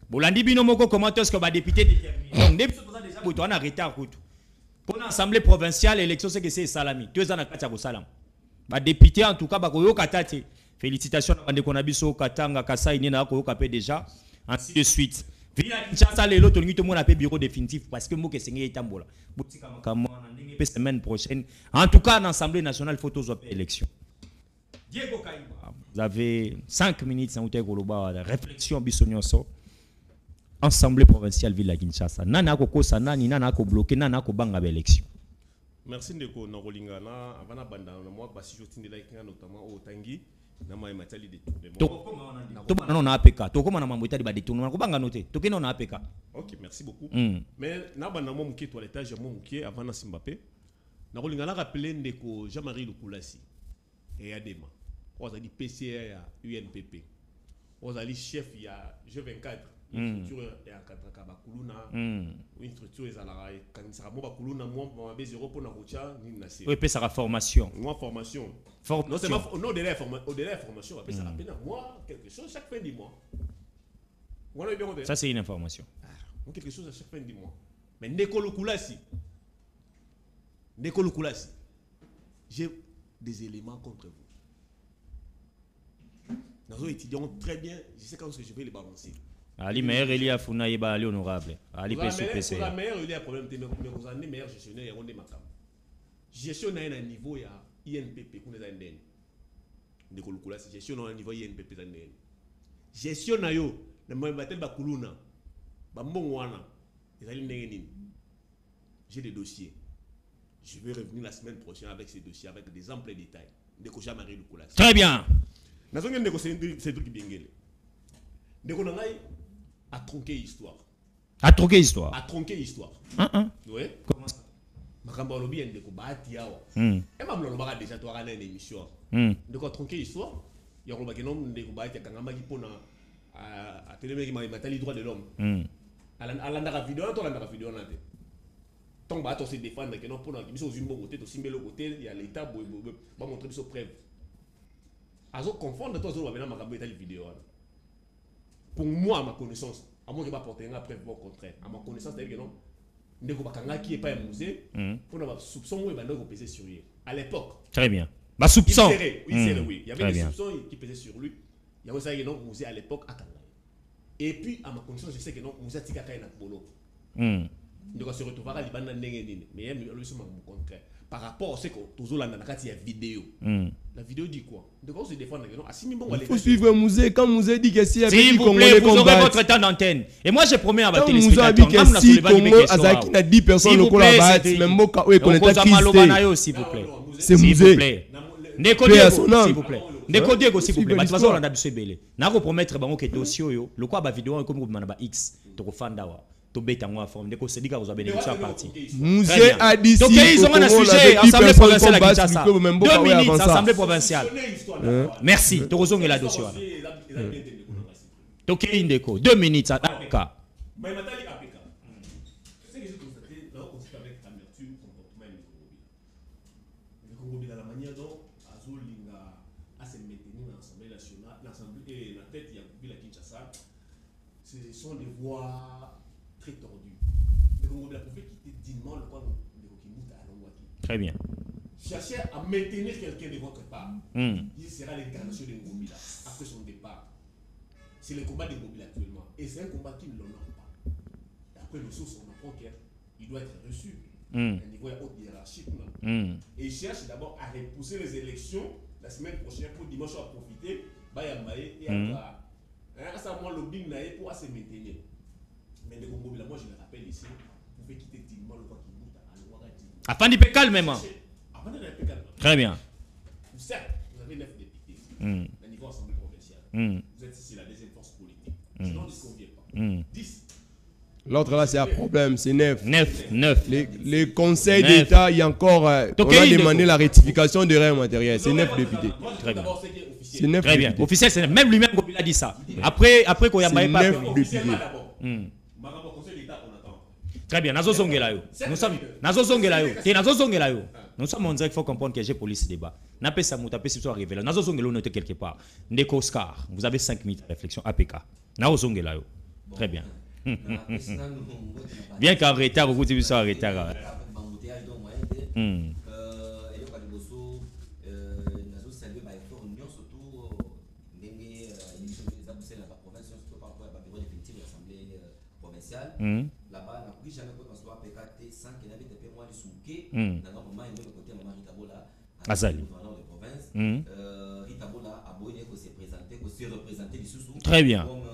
[SPEAKER 1] Bolandi Binomoko, comment est-ce que va député déterminé? Donc, depuis déjà, on a arrêté à route. Pour l'Assemblée provinciale, l'élection, c'est que c'est Salami. 2 ans à Katia Salam. Ba député, en tout cas, Bakoyo Katate. Félicitations à Bandekonabiso, Katanga, Kasai, Nina, Koyo Kapé déjà. Ainsi de suite. Villa Kinshasa, les autres, tout le monde a fait bureau définitif parce que moi, c'est un Tambola. La semaine prochaine. En tout cas, l'Assemblée nationale, il faut tous faire élection. Diego Kaïba, vous avez 5 minutes sans la réflexion bisognoso. Assemblée provinciale Ville de Kinshasa. Nana ko kosa nani nana ko bloqué nana ko banga élection.
[SPEAKER 2] Merci ndeko na rolingana avant banda na moi basi jotindela kinga notamment au Tangi nama matali de
[SPEAKER 1] non na APK to comment na mambo itali ba détournement ko banga noté to kino na APK.
[SPEAKER 2] OK, merci beaucoup. Mais na bana mo muke toilettage mo muke avant na Simbape na ko lingana rappeler ndeko Jean-Marie Lukulasi et Adema ozali PCA ya UNPP ozali chef ya G24 une structure ya kataka bakuluna une structure ezala kanisaka mo bakuluna mo mabe zéro pour na rocha ni na
[SPEAKER 1] oui pe ça formation
[SPEAKER 2] moi formation non c'est pas non au-delà de formation après ça appelle moi quelque chose chaque fin du mois voilà bien
[SPEAKER 1] ça c'est une information
[SPEAKER 2] quelque chose à chaque fin du mois mais Ndeko Lukulasi j'ai des éléments contre vous. Nous étudions très bien, je sais quand je vais les balancer.
[SPEAKER 1] Ali meilleur il y a Funa Yeba Ali honorable. Ali
[SPEAKER 2] PC. Pour la meilleure il y a problème mais vous en êtes meilleur gestionnaire et on est macam. Gestionnaire à un niveau il y a INPP qu'on est à NDN. Ndeko Lukulasi gestionnaire à un niveau INPP à NDN. Gestionnaire yo na mbatel ba kuluna. Ba mbongwana. Ezali ndenge nini. J'ai des dossiers. Je vais revenir la semaine prochaine avec ces dossiers, avec des amples détails. Ndeko Jean-Marie Lukulasi.
[SPEAKER 1] Très bien.
[SPEAKER 2] Nazongi ndeko Cédric Bengele. Ndeko Nangai a tronqué histoire.
[SPEAKER 1] A tronqué histoire.
[SPEAKER 2] Oui. Comment ça? Makamba lobi ndeko baati yawa. Et même le loba déjà toi kana une émission. Ndeko a tronqué histoire. Ya loba ke nom ndeko baati kangamba ki pona a télémé ki matali droit de l'homme. Alanda ka vidéo to alanda ka vidéo na te. Tant que se défendre que non pour nous biso zimbo côté to simbelo côté il y a l'état ba montrer biso preuve azo confondre toi zo ba na makambo etali vidéo pour moi à ma connaissance à moi je pas porter un preuve au contraire à ma connaissance c'est que non ndeko bakanga qui est pas un musée pour na soupçon ou bando peser sur lui à l'époque.
[SPEAKER 1] Très bien. Ba soupçon
[SPEAKER 2] oui il y avait des soupçons qui pesaient sur lui il y avait ça que non musée à l'époque à Kanga et puis à ma connaissance je sais que non musée tika kai na bolo donc on se retrouvera les bandes ndenge mais lui c'est mon contraire par rapport à ce que toujours là dans la vidéo la vidéo dit quoi donc on se défend non asimi bon
[SPEAKER 4] il faut suivre musée quand musée dit que si
[SPEAKER 1] s'il vous plaît vous aurez votre temps d'antenne et moi je promets à votre téléspectateur
[SPEAKER 4] comme na si Congo azaki na 10 personnes le kola bat même moka oui connecté
[SPEAKER 1] s'il vous plaît
[SPEAKER 4] c'est musée
[SPEAKER 1] Ndeko Diego s'il vous plaît Ndeko Diego s'il vous plaît parce que on a dû belé na ko promettre bango que dossier yo le quoi ba vidéo comme ko ba X to ko fanda wa Ndeko Sedika vous avez bénéficié à partir.
[SPEAKER 4] Musée a dit si
[SPEAKER 1] ils ont un sujet assemblée provinciale à Kinshasa. 2 minutes assemblée provinciale. Merci. Torozong est là dossier. Toké Ndeko 2 minutes à APK.
[SPEAKER 2] Mais matali APK. C'est que j'ai constaté là on constate avec amertume comportement de Congo dans la manière dont Azolinga a se maintenu dans l'Assemblée nationale, l'Assemblée et la tête il y a ville à Kinshasa. Ce sont des voix très tordu. Le Congo a pu quitter dignement le coin de Rokimuta à Longwaki.
[SPEAKER 1] Très bien.
[SPEAKER 2] Cherchez à maintenir quelqu'un de votre part. Il sera l'incarnation de Ngobila après son départ. C'est le combat de Ngobila actuellement. Et c'est un combat qui ne l'honore pas. D'après les sources, on apprend qu'il doit être reçu à un niveau haute hiérarchique. Et il cherche d'abord à repousser les élections la semaine prochaine pour dimanche à profiter. Bayambaye et à ça, moi, le bing pour se maintenir. Mais de Congo, moi je le rappelle ici, vous pouvez quitter dignement le roi qui monte à l'Ouagadi.
[SPEAKER 1] Afin d'y calme même.
[SPEAKER 2] Afin d'y calme.
[SPEAKER 1] Très bien.
[SPEAKER 2] Certes, vous avez 9 députés au niveau assemblée provinciale. Vous êtes ici la deuxième force politique. Sinon, on ne se convient pas. 10.
[SPEAKER 4] L'autre là, c'est un problème, c'est 9.
[SPEAKER 1] 9.
[SPEAKER 4] Les conseils d'État, il y a encore. On a demandé la rectification de règles matérielles. C'est 9 députés.
[SPEAKER 1] Très bien.
[SPEAKER 4] C'est 9
[SPEAKER 1] très bien. Officiel, c'est même lui-même qui a dit ça. Après qu'on y a pas.
[SPEAKER 4] 9 députés.
[SPEAKER 1] Très bien, nous sommes en direct, il faut comprendre que j'ai police débat. N'a pas ça, mouta, si vous arrivez là. Nous sommes noté quelque part. Ndeko Oscar, vous avez 5 minutes de réflexion. APK. Nous sommes là. Très bien. Bien qu'en retard, vous dites ça en retard.
[SPEAKER 12] Là-bas, on n'a plus jamais pu construire PKT sans qu'il y ait des mois de souké. Dans un moment, il y a le côté de Ritabola, gouverneur de province. Ritabola a beau se présenter, se représenter
[SPEAKER 1] très bien
[SPEAKER 12] comme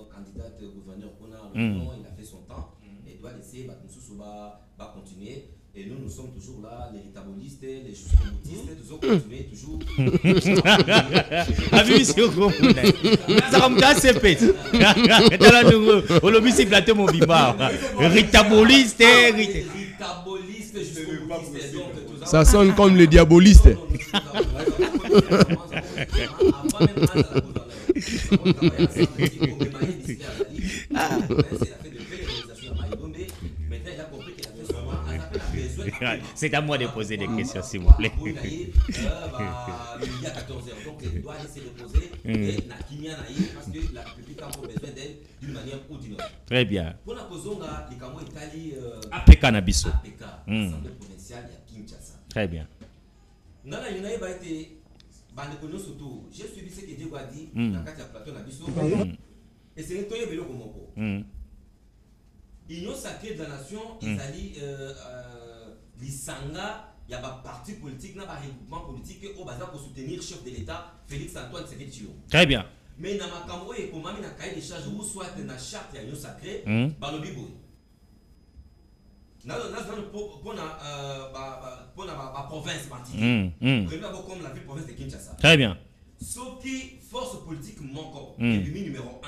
[SPEAKER 12] candidate gouverneur. Il a fait son temps et doit laisser Soussou continuer. Et nous sommes toujours là, les ritabolistes, les jusqu'au-boutistes, toujours continuer, toujours.
[SPEAKER 1] Ah oui, c'est comme ça comme ça, c'est fait. On l'a mis sur plateau mon bimba. Ritaboliste,
[SPEAKER 12] ritaboliste, jusqu'au-boutiste.
[SPEAKER 4] Ça sonne comme les diabolistes.
[SPEAKER 1] C'est à moi de poser des questions, s'il vous plaît.
[SPEAKER 12] Il y a 14 heures, donc il doit laisser reposer et parce que la République a besoin d'elle d'une manière ou d'une autre.
[SPEAKER 1] Très bien.
[SPEAKER 12] Pour la cause, les Camo Italie.
[SPEAKER 1] APK Nabiso.
[SPEAKER 12] APK, Assemblée provinciale, il y a Kinshasa.
[SPEAKER 1] Très bien.
[SPEAKER 12] Dans la Union, il a été. Surtout, j'ai suivi ce que Diego a dit dans le plateau Nabiso. Et c'est un toye vélo comme on. L'Union sacrée de la nation, Isali, l'Isanga, il y a un parti politique, un regroupement politique au bazar pour soutenir le chef de l'État, Félix Antoine Tshisekedi.
[SPEAKER 1] Très bien.
[SPEAKER 12] Mais dans ma cambo et comme il y a un cahier de charges ou soit dans la charte de l'Union sacrée, par le biboui. Dans la province particulière, comme la ville-province de Kinshasa.
[SPEAKER 1] Très bien.
[SPEAKER 12] Sauf qui force politique manquant, ennemi numéro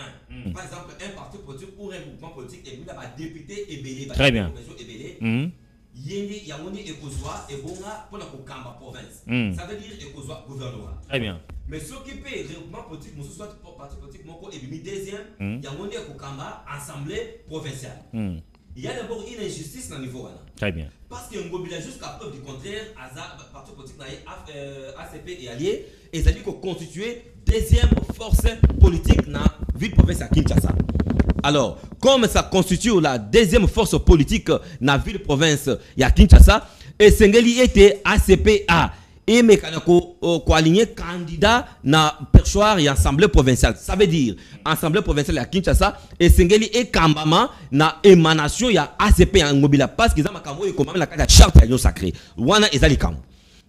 [SPEAKER 12] 1. Par exemple, un parti politique ou un mouvement politique, et puis là, député et belé.
[SPEAKER 1] Très bien.
[SPEAKER 12] Il y a un écozois et bon pour la Kamba province. Ça veut dire écozois gouvernorat.
[SPEAKER 1] Très bien.
[SPEAKER 12] Mais ce qui peut regroupement politique, nous soit parti politique manquant et puis deuxième, il y a un Kamba assemblée provinciale. Il y a d'abord une injustice dans le niveau.
[SPEAKER 1] Très bien.
[SPEAKER 12] Parce qu'il y a un mobilier jusqu'à preuve du contraire, parti politique ACP et alliés, et ça dit qu'on constitue deuxième force politique dans la ville-province à Kinshasa. Alors, comme ça constitue la deuxième force politique dans la ville-province à Kinshasa, et Sengeli était ACPA. Et mécanico aligné candidat na perchoir et assemblée provinciale. Ça veut dire assemblée provinciale à Kinshasa et Sengeli et Kambama na émanation ya ACP en mobile parce qu'ils ont makambo et comme la charte de l'Union sacrée. Wana ezali kam.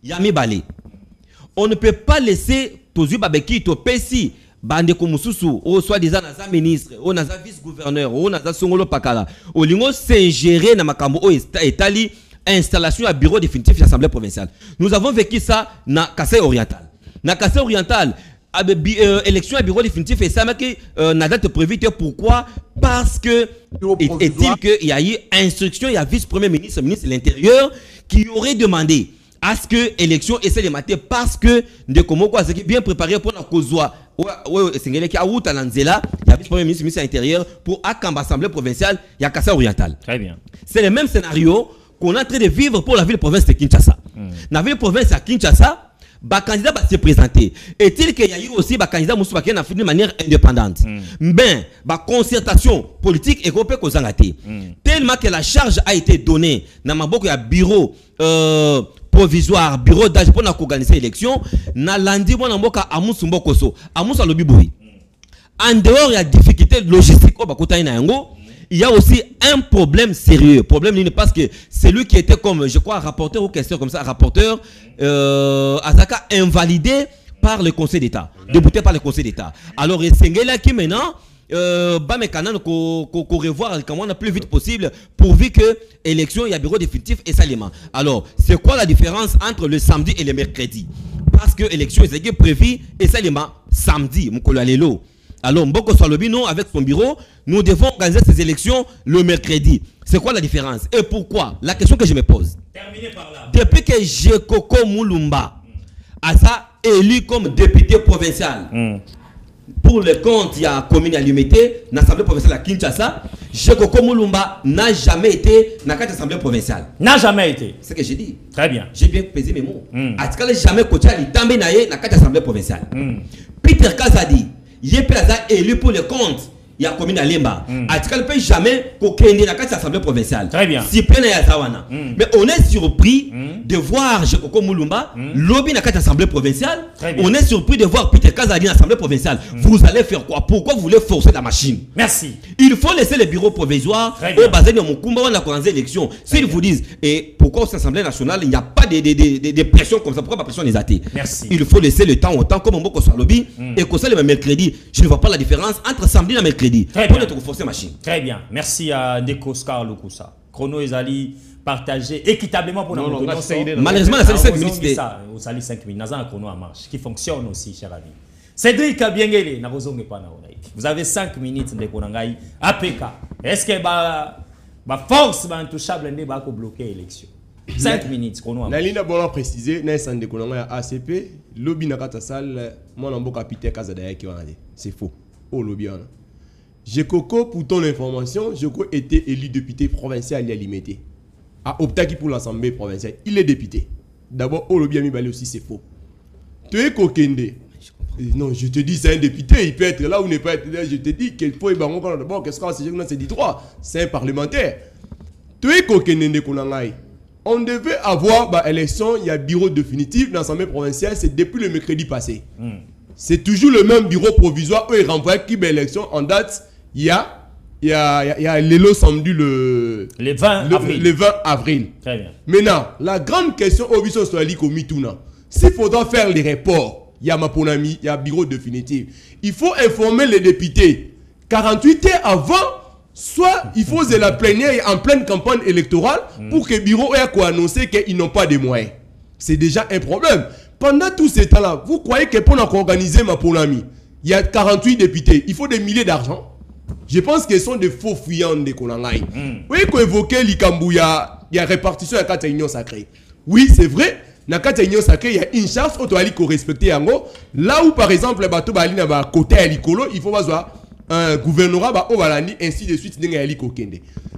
[SPEAKER 12] Yami balé. On ne peut pas laisser tozu babeki to pesi bande komususu o soi-disant naza ministre o naza vice-gouverneur o naza songolo pakala. O lingo s'ingérer na makambo o etali installation à bureau définitif de l'Assemblée provinciale. Nous avons vécu ça dans Kassai oriental. Dans Kassai oriental, élection à bureau définitif et ça n'a date prévue. Pourquoi? Parce que est-il qu'il y a eu instruction, il y a vice-premier ministre, ministre de l'Intérieur qui aurait demandé à ce que l'élection essaie de mater parce que de comment quoi c'est bien préparé pour la cause. C'est il y a vice-premier ministre, ministre de l'Intérieur pour Akamba Assemblée provinciale, il y a Kassai oriental.
[SPEAKER 1] Très bien.
[SPEAKER 12] C'est le même scénario qu'on est en train de vivre pour la ville-province de Kinshasa. La ville-province à Kinshasa, le candidat va se présenter. Est-il qu'il y a eu aussi un candidat qui a fait de manière indépendante? Ben, la concertation politique est groupée aux Angaté. Tellement que la charge a été donnée dans un bureau provisoire, bureau d'âge pour organiser l'élection, na lundi, on a un Amusumbo Koso, Amusa Lobiboui. En dehors, il y a des difficultés logistiques au Bakutaï Nayango. Il y a aussi un problème sérieux. Problème parce que c'est lui qui était comme, je crois, rapporteur ou question comme ça, rapporteur, Azaka invalidé par le Conseil d'État, député par le Conseil d'État. Alors, c'est là qui maintenant, qu'on revoit comment on a plus vite possible, pourvu que l'élection, il y a bureau définitif et salement. Alors, c'est quoi la différence entre le samedi et le mercredi? Parce que l'élection est prévue et salement samedi, mon Lelo. Alors, Mboko Salobino, avec son bureau, nous devons organiser ces élections le mercredi. C'est quoi la différence? Et pourquoi? La question que je me pose.
[SPEAKER 1] Terminé par là.
[SPEAKER 12] Depuis que Jekoko Moulumba a ça élu comme député provincial, pour le compte, il y a commune à l'Umité, dans l'Assemblée provinciale à Kinshasa, Jekoko Moulumba n'a jamais été dans l'Assemblée provinciale.
[SPEAKER 1] N'a jamais été.
[SPEAKER 12] C'est ce que j'ai dit.
[SPEAKER 1] Très bien.
[SPEAKER 12] J'ai bien pesé mes mots. En tout cas, jamais coaché à l'Itambe dans l'Assemblée provinciale. Peter Kazadi. Il est élu pour le compte. Il y a commune à Lemba. À tout cas, ne peut jamais qu'aucun dans l'Assemblée provinciale.
[SPEAKER 1] Très bien.
[SPEAKER 12] Si plein à Yazawana. Mais on est surpris de voir Jekoko Moulumba lobby dans l'Assemblée provinciale. On est surpris de voir Peter Kazadi dans l'Assemblée provinciale. Vous allez faire quoi? Pourquoi vous voulez forcer la machine?
[SPEAKER 1] Merci.
[SPEAKER 12] Il faut laisser les bureaux provisoires au basé de Mukumba on a commencé l'élection. S'ils vous disent, et pourquoi au Assemblée nationale, il n'y a pas de pression comme ça? Pourquoi pas pression des athées?
[SPEAKER 1] Merci.
[SPEAKER 12] Il faut laisser le temps au temps comme on peut soit lobby et qu'on soit le mercredi. Je ne vois pas la différence entre samedi et mercredi.
[SPEAKER 1] Très
[SPEAKER 12] pour
[SPEAKER 1] bien.
[SPEAKER 12] notre forcer machine.
[SPEAKER 1] Très bien. Merci à Ndeko Oscar Lokusa. chrono ezali partagé équitablement pour nous.
[SPEAKER 13] Malheureusement, ça 5 minutes.
[SPEAKER 1] On sali 5 minutes. Dans un chrono en marche qui fonctionne aussi, cher ami. Cédric Kabiengele, vous avez 5 minutes de Konangai. APK. Est-ce que la force va intouchable n'est pas bloquer l'élection? 5 minutes.
[SPEAKER 4] La ligne a précisé, Nelson de Konangai ACP, lobby n'a pas salle, mon ambo capitaine Kazadaya qui va aller. C'est faux. Oh, lobby. Jekoko, pour ton information, Jekoko était élu député provincial à Limité. À Optaki pour l'Assemblée provinciale. Il est député. D'abord, oh, lobby a mis balé aussi, c'est faux. Tu es Kokende. Non, je te dis, c'est un député, il peut être là ou ne peut être là. Je te dis qu'il faut d'abord, qu'est-ce qu'on s'est dit 3? C'est un parlementaire. Tu es Kokende Konangai. On devait avoir élection, il y a bureau définitif dans l'Assemblée provinciale, c'est depuis le mercredi passé. C'est toujours le même bureau provisoire où il renvoie qui l'élection en date. Il y a l'élo samedi le 20 avril.
[SPEAKER 1] Très bien.
[SPEAKER 4] Maintenant, la grande question au Bison Soali Komituna, s'il faudra faire les reports, il y a Maponami, il y a bureau définitif. Il faut informer les députés 48 heures avant, soit il faut la plénière en pleine campagne électorale pour que le bureau ait annoncé qu'ils n'ont pas de moyens. C'est déjà un problème. Pendant tout ce temps-là, vous croyez que pour organiser Maponami, il y a 48 députés, il faut des milliers d'argent? Je pense qu'ils sont des faux fuyants de Konangai. Oui, qu'on évoquait l'Ikambu, il y a répartition à 4 unions sacrées. Oui, c'est vrai. Dans 4 unions sacrées, il y a une charge où tu dois respecter. Là où, par exemple, le bateau bali na côté à l'icolo, il faut avoir un gouvernorat au balani, ainsi de suite.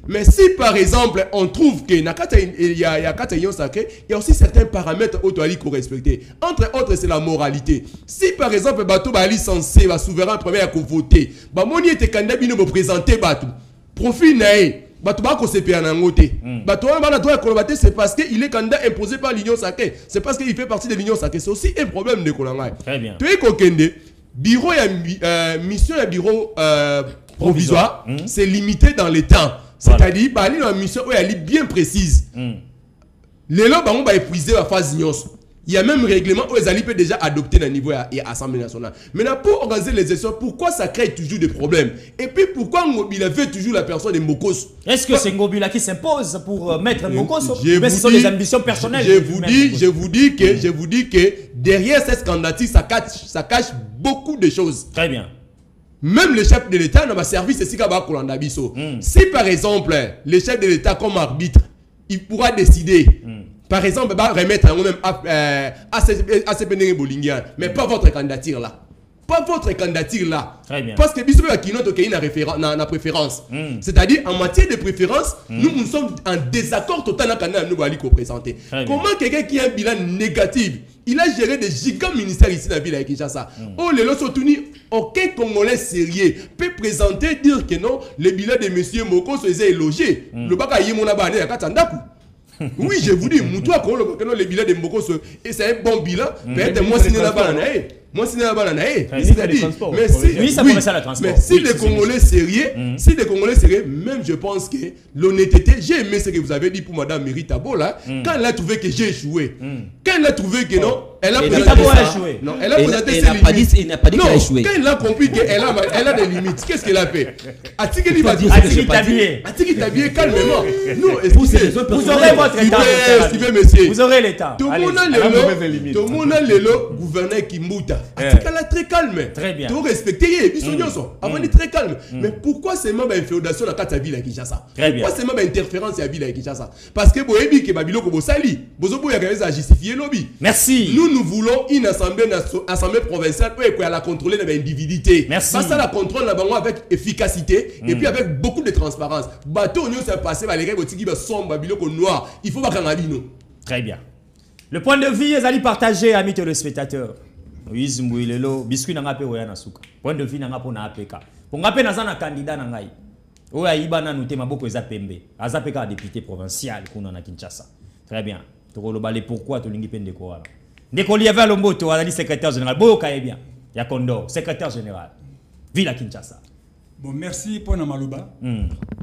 [SPEAKER 4] Mais si, par exemple, on trouve qu'il y a 4 unions sacrées, il y a aussi certains paramètres où tu dois respecter. Entre autres, c'est la moralité. Si, par exemple, le bateau bali censé, le souverain premier à voter, moni était candidat bino me présenter bateau. Profit nae. C'est parce qu'il est candidat imposé par l'Union sacrée. C'est parce qu'il fait partie de l'Union sacrée. C'est aussi un problème de Konangai.
[SPEAKER 1] Très bien.
[SPEAKER 4] Tu es Kokende, bureau et mission et bureau provisoire, c'est limité dans les temps. C'est-à-dire, il y a une mission où elle est bien précise. Les lois vont épuiser la phase d'union. Il y a même un règlement où les alliés peuvent déjà adopter dans le niveau de l'Assemblée nationale. Maintenant, pour organiser les élections, pourquoi ça crée toujours des problèmes? Et puis, pourquoi Ngobila veut toujours la personne de Mokos?
[SPEAKER 1] Est-ce que c'est Ngobila qui s'impose pour mettre Mokos? Mais ce sont des ambitions personnelles.
[SPEAKER 4] Je vous dis que derrière cette candidature, ça cache beaucoup de choses.
[SPEAKER 1] Très bien.
[SPEAKER 4] Même le chef de l'État n'a pas servi ceci qu'à Kolanda Bisso. Si par exemple, le chef de l'État comme arbitre, il pourra décider. Par exemple, remettre un même ACP Bolingian, mais pas votre candidature là. Pas votre candidature là.
[SPEAKER 1] Très bien.
[SPEAKER 4] Parce que Bissou a une préférence. C'est-à-dire, en matière de préférence, nous sommes en désaccord total avec le candidat nous présenter. Comment quelqu'un qui a un bilan négatif, il a géré des gigants ministères ici dans la ville de Kinshasa. Oh, les lots sont tenus. Aucun Congolais sérieux peut présenter, dire que non, le bilan de M. Moko se faisait éloger. Le baka yimona bane ya katandaku. Oui, je vous dis, le bilan de Mboko, c'est un bon bilan. Peut-être moi, signé la banane. Moi, signé la banane. Mais si les Congolais sérieux, même je pense que l'honnêteté, j'ai aimé ce que vous avez dit pour Mme Merita Bola, quand elle a trouvé que j'ai échoué. Quand elle a trouvé que non, elle a présenté. Non, elle a présenté ses limites.
[SPEAKER 13] Il n'a pas dit qu'elle a échoué.
[SPEAKER 4] Quand elle a compris qu'elle a des limites, qu'est-ce qu'elle a fait? Atiki Tabié, calmement.
[SPEAKER 1] Vous aurez votre état. Vous aurez l'état.
[SPEAKER 4] Tout le monde a le gouverneur Kimbuta. Atiki est très calme.
[SPEAKER 1] Très bien.
[SPEAKER 4] Tout respecter. Avant d'être très calme. Mais pourquoi c'est même une féodation dans la ville à Kinshasa? Pourquoi c'est même une interférence à la ville à Kinshasa? Parce que Boebi que Babilo Kobosali, Bozobo a justifié le lobby.
[SPEAKER 1] Merci.
[SPEAKER 4] Nous voulons une assemblée provinciale où elle a contrôlé l'individualité.
[SPEAKER 1] Merci.
[SPEAKER 4] Ça la contrôle avec efficacité et puis avec beaucoup de transparence. Bateau nous s'est passé par les règles qui sont Babilo noir. Il faut pas qu'on aille nous.
[SPEAKER 1] Très bien. Le point de vue est allé partager, amis téléspectateurs. Oui, Zumbuilelo, biscuit n'a pas eu un souka. Point de vue n'a pas eu un APK. Pour nga pena zana candidat nangai. Oya ibana nous tema boko eza pembe. Azapeka député provincial kuna na Kinshasa. Très bien. Tokolo balé pourquoi to lingi pende ko wala. Ndeko liava lomboto ali secrétaire général. Boka e bien. Ya Condor, secrétaire général. Ville à Kinshasa.
[SPEAKER 3] Bon, merci pour Namaloba.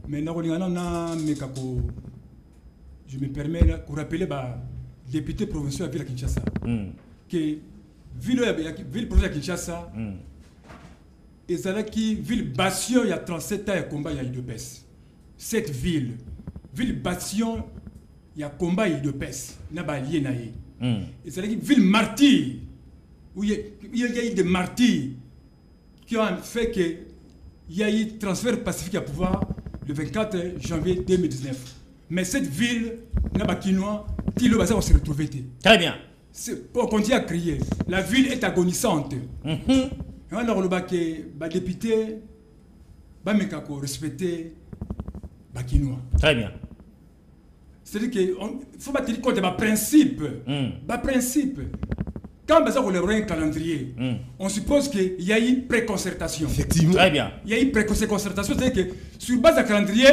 [SPEAKER 3] Mais na mekako je me permets de rappeler député provincial à Ville à Kinshasa. Que ville provinciale à Kinshasa. Et qui ville Bastion il y a 37 ans et combat il y a UDPS. Cette ville ville Bastion, il y a combat de peste, il y a allié naïe. Et c'est la ville martyr, où il y a eu des martyrs qui ont fait qu'il y a eu transfert pacifique à pouvoir le 24 janvier 2019. Mais cette ville, n'a pas quinois, qui le bazar va se retrouver.
[SPEAKER 1] Très bien.
[SPEAKER 3] Pour continuer à crier, la ville est agonisante. Alors le député, Bamekako respecter Bakinois.
[SPEAKER 1] Très bien.
[SPEAKER 3] C'est-à-dire qu'il faut pas tenir compte de principe. Principe. Quand on a un calendrier, on suppose qu'il y a une préconcertation.
[SPEAKER 4] Effectivement.
[SPEAKER 1] Très bien.
[SPEAKER 3] Il y a une préconcertation, c'est-à-dire que sur base de calendrier,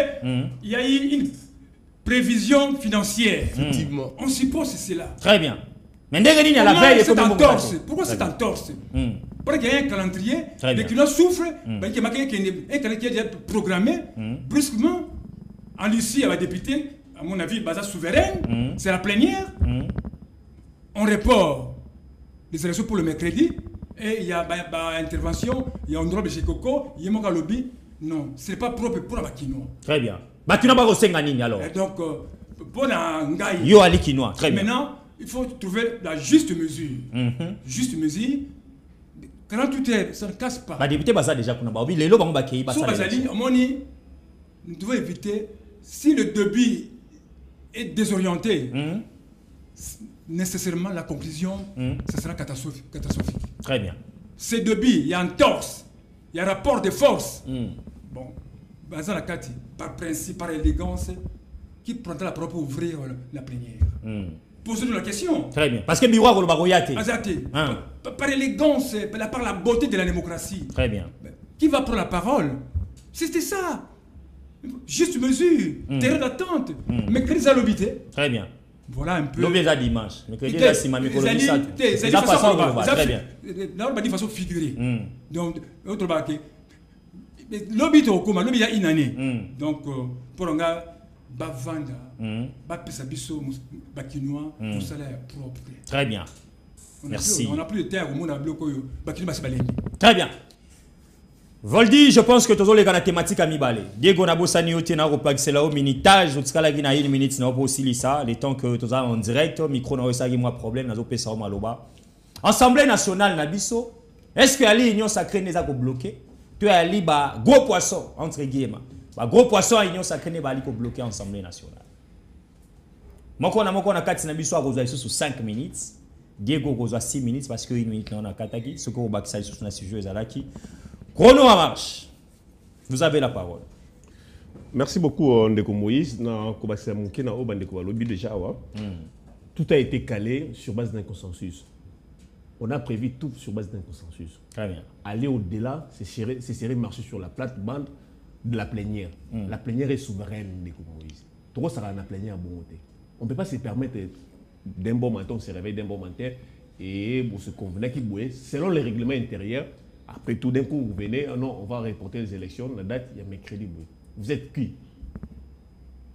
[SPEAKER 3] il y a eu une prévision financière.
[SPEAKER 4] Effectivement.
[SPEAKER 3] On suppose cela.
[SPEAKER 1] Très bien. Mais à la veille,
[SPEAKER 3] c'est en torse. Pourquoi c'est en torse? Parce qu'il y a un calendrier, les clients souffrent, il y a un calendrier qui est déjà programmé, brusquement, en Lucie, avec député, à mon avis, base souveraine, c'est la plénière. On report les élections pour le mercredi, et il y a une intervention, il y a un droit de chez Coco, il y a un lobby. Non, ce n'est pas propre pour la Bakinois.
[SPEAKER 1] Très bien. Bakinois va au alors.
[SPEAKER 3] Et donc, pour la Ngaï.
[SPEAKER 1] Yo Ali Kinois, très bien.
[SPEAKER 3] Maintenant, il faut trouver la juste mesure. Juste mesure. 48 heures, ça ne casse pas.
[SPEAKER 1] Bah député Baza déjà qu'on a les lots va qui
[SPEAKER 3] Sur Bazali, nous devons éviter, si le débit est désorienté, nécessairement la conclusion, ça sera catastrophique.
[SPEAKER 1] Très bien.
[SPEAKER 3] Ce débit, il y a un torse, il y a un rapport de force. Bon, Bazali Kati, par principe, par élégance, qui prendra la parole pour ouvrir la plénière. Posez-nous la question.
[SPEAKER 1] Très bien. Parce que Biroua va le baroyate.
[SPEAKER 3] Par élégance, par la beauté de la démocratie.
[SPEAKER 1] Très bien.
[SPEAKER 3] Qui va prendre la parole? C'était ça. Juste mesure, terrain d'attente. Mais que les a l'obité.
[SPEAKER 1] Très bien.
[SPEAKER 3] Voilà un peu.
[SPEAKER 1] L'objet dimanche. Mais que les a simami colonie ça.
[SPEAKER 3] C'est
[SPEAKER 1] ça façon très bien.
[SPEAKER 3] Là on va dire façon figurée. Donc autre baquet. L'objet au coma, l'objet il y a une année. Donc pour un gars Bavanda, Bapisabiso, Bakinois, tout ça est propre.
[SPEAKER 1] Très bien. Merci.
[SPEAKER 3] On n'a plus de terre au monde à bloquer. Bakinois c'est balé.
[SPEAKER 1] Très bien. Voldi, je pense que tous les gars la thématique à mi balé. Diego Nabosani au tena repas c'est là au minutage, au tsala gina une minute n'a pas aussi ça, les temps que tous en direct, micro n'a pas moi problème, n'a pas ça au maloba. Assemblée nationale Nabiso, est-ce que Ali Union sacrée n'est pas bloqué? Tu as Ali ba gros poisson entre guillemets. Gros poisson à Union sacrée n'est pas bloqué l'Assemblée nationale. Moi on a 4 Nabiso à Rosalie sous 5 minutes. Diego Rosa 6 minutes parce que 1 minute on a Kataki, ce que au bac ça sur na sujet Zalaki. Chrono à marche. Vous avez la parole.
[SPEAKER 2] Merci beaucoup, Ndeko Moïse. Tout a été calé sur base d'un consensus. On a prévu tout sur base d'un consensus.
[SPEAKER 1] Très bien.
[SPEAKER 2] Aller au-delà, c'est serrer marcher sur la plate-bande de la plénière. La plénière est souveraine, Ndeko Moïse. Tout ça sera la plénière à bon côté. On ne peut pas se permettre d'un bon matin, on se réveille d'un bon matin et pour se convenir qu'il bouille, selon les règlements intérieurs. Après tout d'un coup, vous venez, non, on va reporter les élections, la date, il y a mercredi. Vous êtes qui?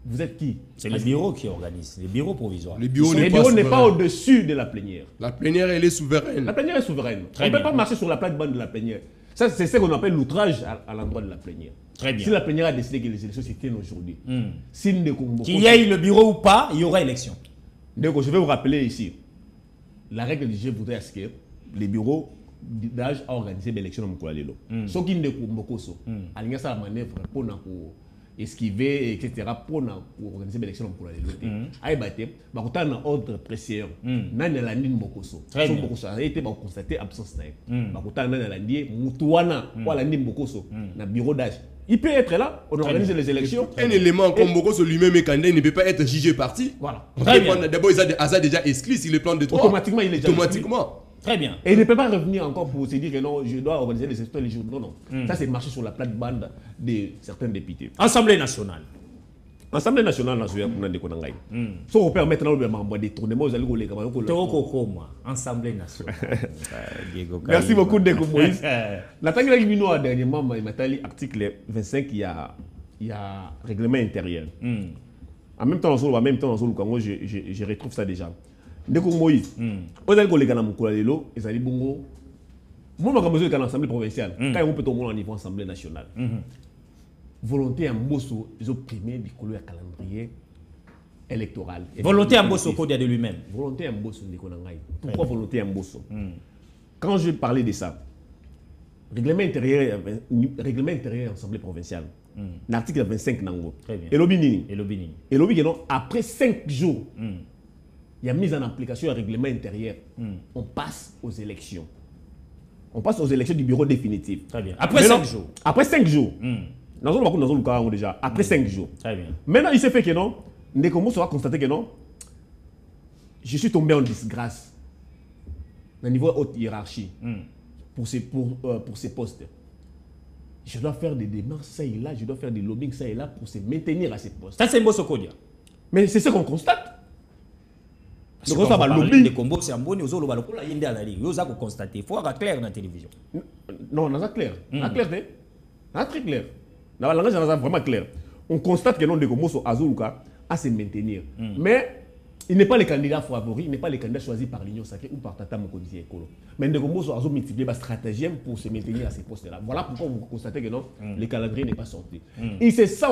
[SPEAKER 2] Vous êtes qui?
[SPEAKER 1] C'est le bureau qui organise, les bureaux provisoires.
[SPEAKER 2] Le bureau n'est pas au-dessus de la plénière.
[SPEAKER 4] La plénière, elle est souveraine.
[SPEAKER 2] La plénière est souveraine. On ne peut pas marcher sur la plate-bande de la plénière. Ça, c'est ce qu'on appelle l'outrage à l'endroit de la plénière.
[SPEAKER 1] Très bien.
[SPEAKER 2] Si la plénière a décidé que les élections se tiennent aujourd'hui,
[SPEAKER 1] qu'il y ait le bureau ou pas, il y aura élection.
[SPEAKER 2] Donc, je vais vous rappeler ici, la règle du jeu voudrait à ce que les bureaux d'âge à organiser l'élection dans Moukoula Lelo. Ce qui ne Mokoso, aligner sa manœuvre pour esquiver, etc., pour organiser l'élection dans Moukoula Lelo. Aïe baté, bah on a un ordre précédent. Nan la nid Mokoso.
[SPEAKER 1] Très bien.
[SPEAKER 2] Mokoso a été constaté absence naïf. Bah on a nan la nid Moutouana, ou la nid Mokoso, na bureau d'âge. Il peut être là, on organise les élections.
[SPEAKER 4] Un élément comme Mokoso lui-même est candidat, il ne peut pas être jugé parti.
[SPEAKER 2] Voilà.
[SPEAKER 4] D'abord, il a déjà exclu sur le plan de droit.
[SPEAKER 2] Automatiquement, il est déjà
[SPEAKER 4] automatiquement.
[SPEAKER 1] Très bien.
[SPEAKER 2] Et il ne peut pas revenir encore pour se dire que non, je dois organiser les élections les jours. Non, non. Ça, c'est marcher sur la plate-bande de certains députés.
[SPEAKER 1] Assemblée nationale.
[SPEAKER 2] Assemblée nationale, on a des conneries. Si on permet maintenant le détournement, vous allez vous les
[SPEAKER 1] Assemblée nationale.
[SPEAKER 2] Merci beaucoup, Ndeko Moïse. La taille de dernièrement, il m'a dit article 25, il y a règlement intérieur. En même temps, je retrouve ça déjà. Ndeko Moïse, vous allez vous les gars dans Moukoula Lelo, ils allez bongo. Moi, je suis dans l'Assemblée provinciale. Quand on peut tomber au niveau de l'Assemblée nationale.
[SPEAKER 14] volonté en bosso ils ont primé du couleur calendrier électoral.
[SPEAKER 1] Volonté en bosso Kodia de lui-même.
[SPEAKER 14] Volonté en bosso de Konangai. Pourquoi volonté en bosso? Quand je parlais de ça, règlement intérieur Assemblée provinciale, l'article 25 nango.
[SPEAKER 1] Très bien.
[SPEAKER 14] Et l'obini.
[SPEAKER 1] Et l'obini.
[SPEAKER 14] Après 5 jours, il y a mise en application du règlement intérieur. On passe aux élections. On passe aux élections du bureau définitif.
[SPEAKER 1] Très bien. Après 5 jours.
[SPEAKER 14] Après 5 jours. Déjà. Après 5 jours.
[SPEAKER 1] Très bien.
[SPEAKER 14] Maintenant, il se fait que non. Ndekombo va constater que non. Je suis tombé en disgrâce. Au niveau haute hiérarchie. Pour ces postes. Je dois faire des démarches ça et là. Je dois faire des lobbying ça et là pour se maintenir à ces postes.
[SPEAKER 1] Ça, c'est Mbosokodia.
[SPEAKER 14] Mais c'est ce qu'on constate.
[SPEAKER 1] Donc, on va lobbying. Les combos, c'est un bon. Ils ont constaté. Il faut avoir clair dans la télévision.
[SPEAKER 14] Non, on a clair. On a clair. On a très clair. Dans la langage, on a vraiment clair. On constate que non de combos sont Azuluka à se maintenir. Mais il n'est pas le candidat favori, il n'est pas le candidat choisi par l'Union sacrée ou par Tata Mokonzi Ekolo. Mais Ndekombo a multiplié la stratégie pour se maintenir à ces postes-là. Voilà pourquoi vous constatez que non, le calendrier n'est pas sorti. Il se sent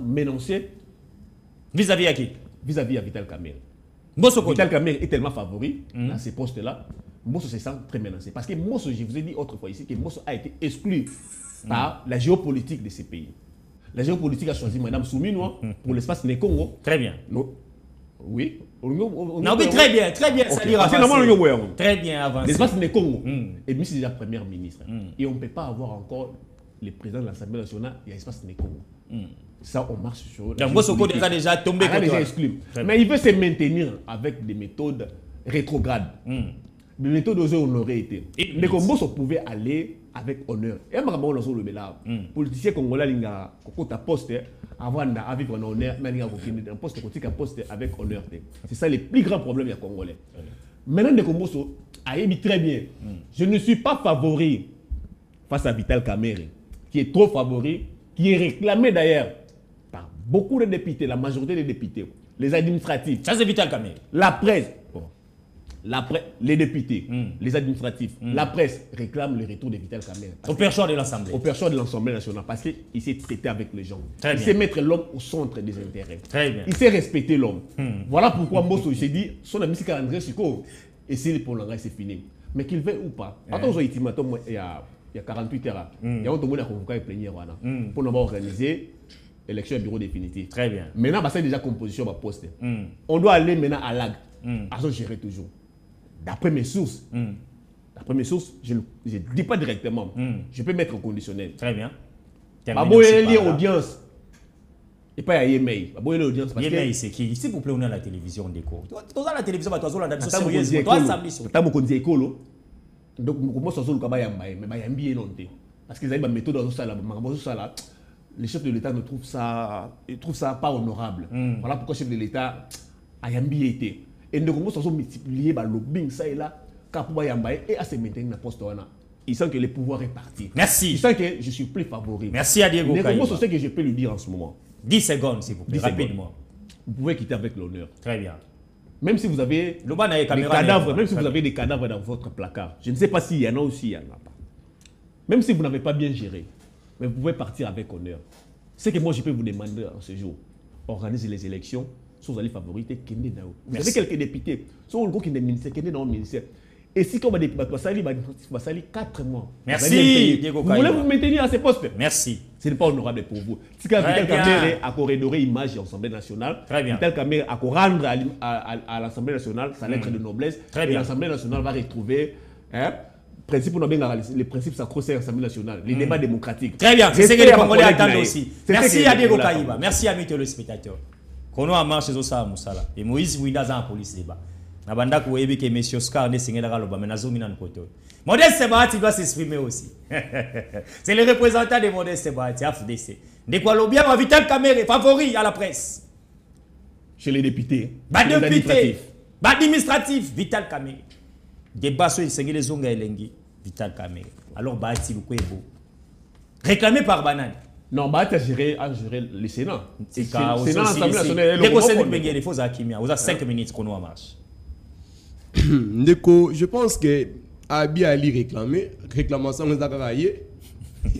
[SPEAKER 14] menacé
[SPEAKER 1] vis-à-vis à qui?
[SPEAKER 14] Vis-à-vis à Vital Kamerhe. Vital Kamerhe est tellement favori à ces postes-là. Mosso se sent très menacé. Parce que Mosso, je vous ai dit autrefois ici, que Mosso a été exclu par la géopolitique de ces pays. La géopolitique a choisi Mme Souminoa pour l'espace Nekongo.
[SPEAKER 1] Très bien.
[SPEAKER 14] Oui.
[SPEAKER 1] Non, mais très bien, très bien.
[SPEAKER 14] Okay.
[SPEAKER 1] Très bien avancé.
[SPEAKER 14] L'espace Nekongo. Et lui, c'est déjà première ministre. Et on ne peut pas avoir encore le président de l'Assemblée nationale et l'espace Nekongo. Ça, on marche sur.
[SPEAKER 1] Donc, Mosoko a déjà tombé.
[SPEAKER 14] Il a déjà exclu. Mais il veut se maintenir avec des méthodes rétrogrades. Des méthodes où on aurait été. Mais comme Mosso pouvait aller avec honneur. Et le politicien congolais linga kokota poste avant à vivre en honneur, mais linga kokinde un poste kotika poste avec honneur. C'est ça le plus grand problème des Congolais. Maintenant de Komboso a émis très bien. Je ne suis pas favori face à Vital Kamerhe, qui est trop favori, qui est réclamé d'ailleurs par beaucoup de députés, la majorité des députés, les administratifs.
[SPEAKER 1] Ça c'est Vital Kamerhe.
[SPEAKER 14] La presse. Les députés, les administratifs, la presse réclament le retour de Vital Kamerhe.
[SPEAKER 1] Au perchoir de l'Assemblée.
[SPEAKER 14] Au perchoir de l'Assemblée nationale. Parce qu'il s'est traité avec les gens.
[SPEAKER 1] Très
[SPEAKER 14] il
[SPEAKER 1] bien.
[SPEAKER 14] sait mettre l'homme au centre des intérêts.
[SPEAKER 1] Très bien.
[SPEAKER 14] Il sait respecter l'homme. Voilà pourquoi Mosso s'est dit, son ami c'est calendrier Chico. Et c'est pour l'engrais, c'est fini. Mais qu'il veuille ou pas. Attends, il y a 48 heures. Il y a un monde qui a convoqué le plénière pour nous organiser l'élection au bureau définitif.
[SPEAKER 1] Très bien.
[SPEAKER 14] Maintenant, c'est déjà composition de poste. On doit aller maintenant à l'AG. À gérer toujours. D'après mes sources, je ne dis pas directement. Je peux mettre au conditionnel.
[SPEAKER 1] Très bien.
[SPEAKER 14] Aboyeli audience. Et pas à Yemei. Aboyeli audience parce que
[SPEAKER 1] Yemei c'est qui? S'il vous plaît, on est à la télévision d'écho. Toi à la télévision, tu as la
[SPEAKER 14] télévision sérieuse. Toi samedi sur. T'as mon conduit écolo. Donc comment ça se le kabaya mbaye, mais bayam bien longtemps. Parce qu'ils avaient une méthode dans ça là, les chefs de l'État ne trouvent ça pas honorable. Voilà pourquoi le chef de l'État a été. Et nous avons multiplié le lobbying, ça et là, et à se maintenir dans le poste. Il sent que le pouvoir est parti.
[SPEAKER 1] Merci.
[SPEAKER 14] Il sent que je suis plus favori.
[SPEAKER 1] Merci à Diego Kayiba.
[SPEAKER 14] C'est ce que je peux lui dire en ce moment.
[SPEAKER 1] 10 secondes, s'il vous plaît, rapidement.
[SPEAKER 14] Vous pouvez quitter avec l'honneur.
[SPEAKER 1] Très bien.
[SPEAKER 14] Même si vous avez des cadavres, même si vous avez des cadavres dans votre placard, je ne sais pas s'il y en a ou s'il n'y en a pas. Même si vous n'avez pas bien géré, mais vous pouvez partir avec honneur. Ce que moi je peux vous demander en ce jour, organiser les élections. Si vous allez favoriter, vous avez quelques députés. Si vous avez des ministères, dans le ministère. Et si comme des va salir 4 mois.
[SPEAKER 1] Merci, Diego Kayiba.
[SPEAKER 14] Vous voulez vous maintenir à ces postes?
[SPEAKER 1] Merci.
[SPEAKER 14] Ce n'est pas honorable pour vous. Si Vital Kamerhe a corridoré l'image de l'Assemblée nationale, Vital Kamerhe a rendre à l'Assemblée nationale sa lettre de noblesse. Et l'Assemblée nationale va retrouver les principes sacro de l'Assemblée nationale, les débats démocratiques.
[SPEAKER 1] Très bien, c'est ce que les Congolais attendent aussi. Merci à Diego Kayiba. Merci à mes téléspectateurs. Kono a marché zo sa musala et Moïse Winda za police débat na banda ko yebi ke monsieur Oscar ne singela kaloba mais nazo mina nkoto Modeste Bahati doit s'exprimer aussi. C'est le représentant de Modeste Bahati FDC de quoi lobia va Vital Kamerhe favori à la presse
[SPEAKER 14] chez les députés
[SPEAKER 1] administratif Vital Kamerhe débat sur singela zonga elengi Vital Kamerhe alors Bahati lukwebo réclamé par Banane.
[SPEAKER 14] Non, Bahati a géré le Sénat.
[SPEAKER 1] C'est le Sénat, l'Assemblée nationale. Il faut 5 minutes qu'on nous marche.
[SPEAKER 4] Je pense que Abi Ali réclamation nous a travaillé.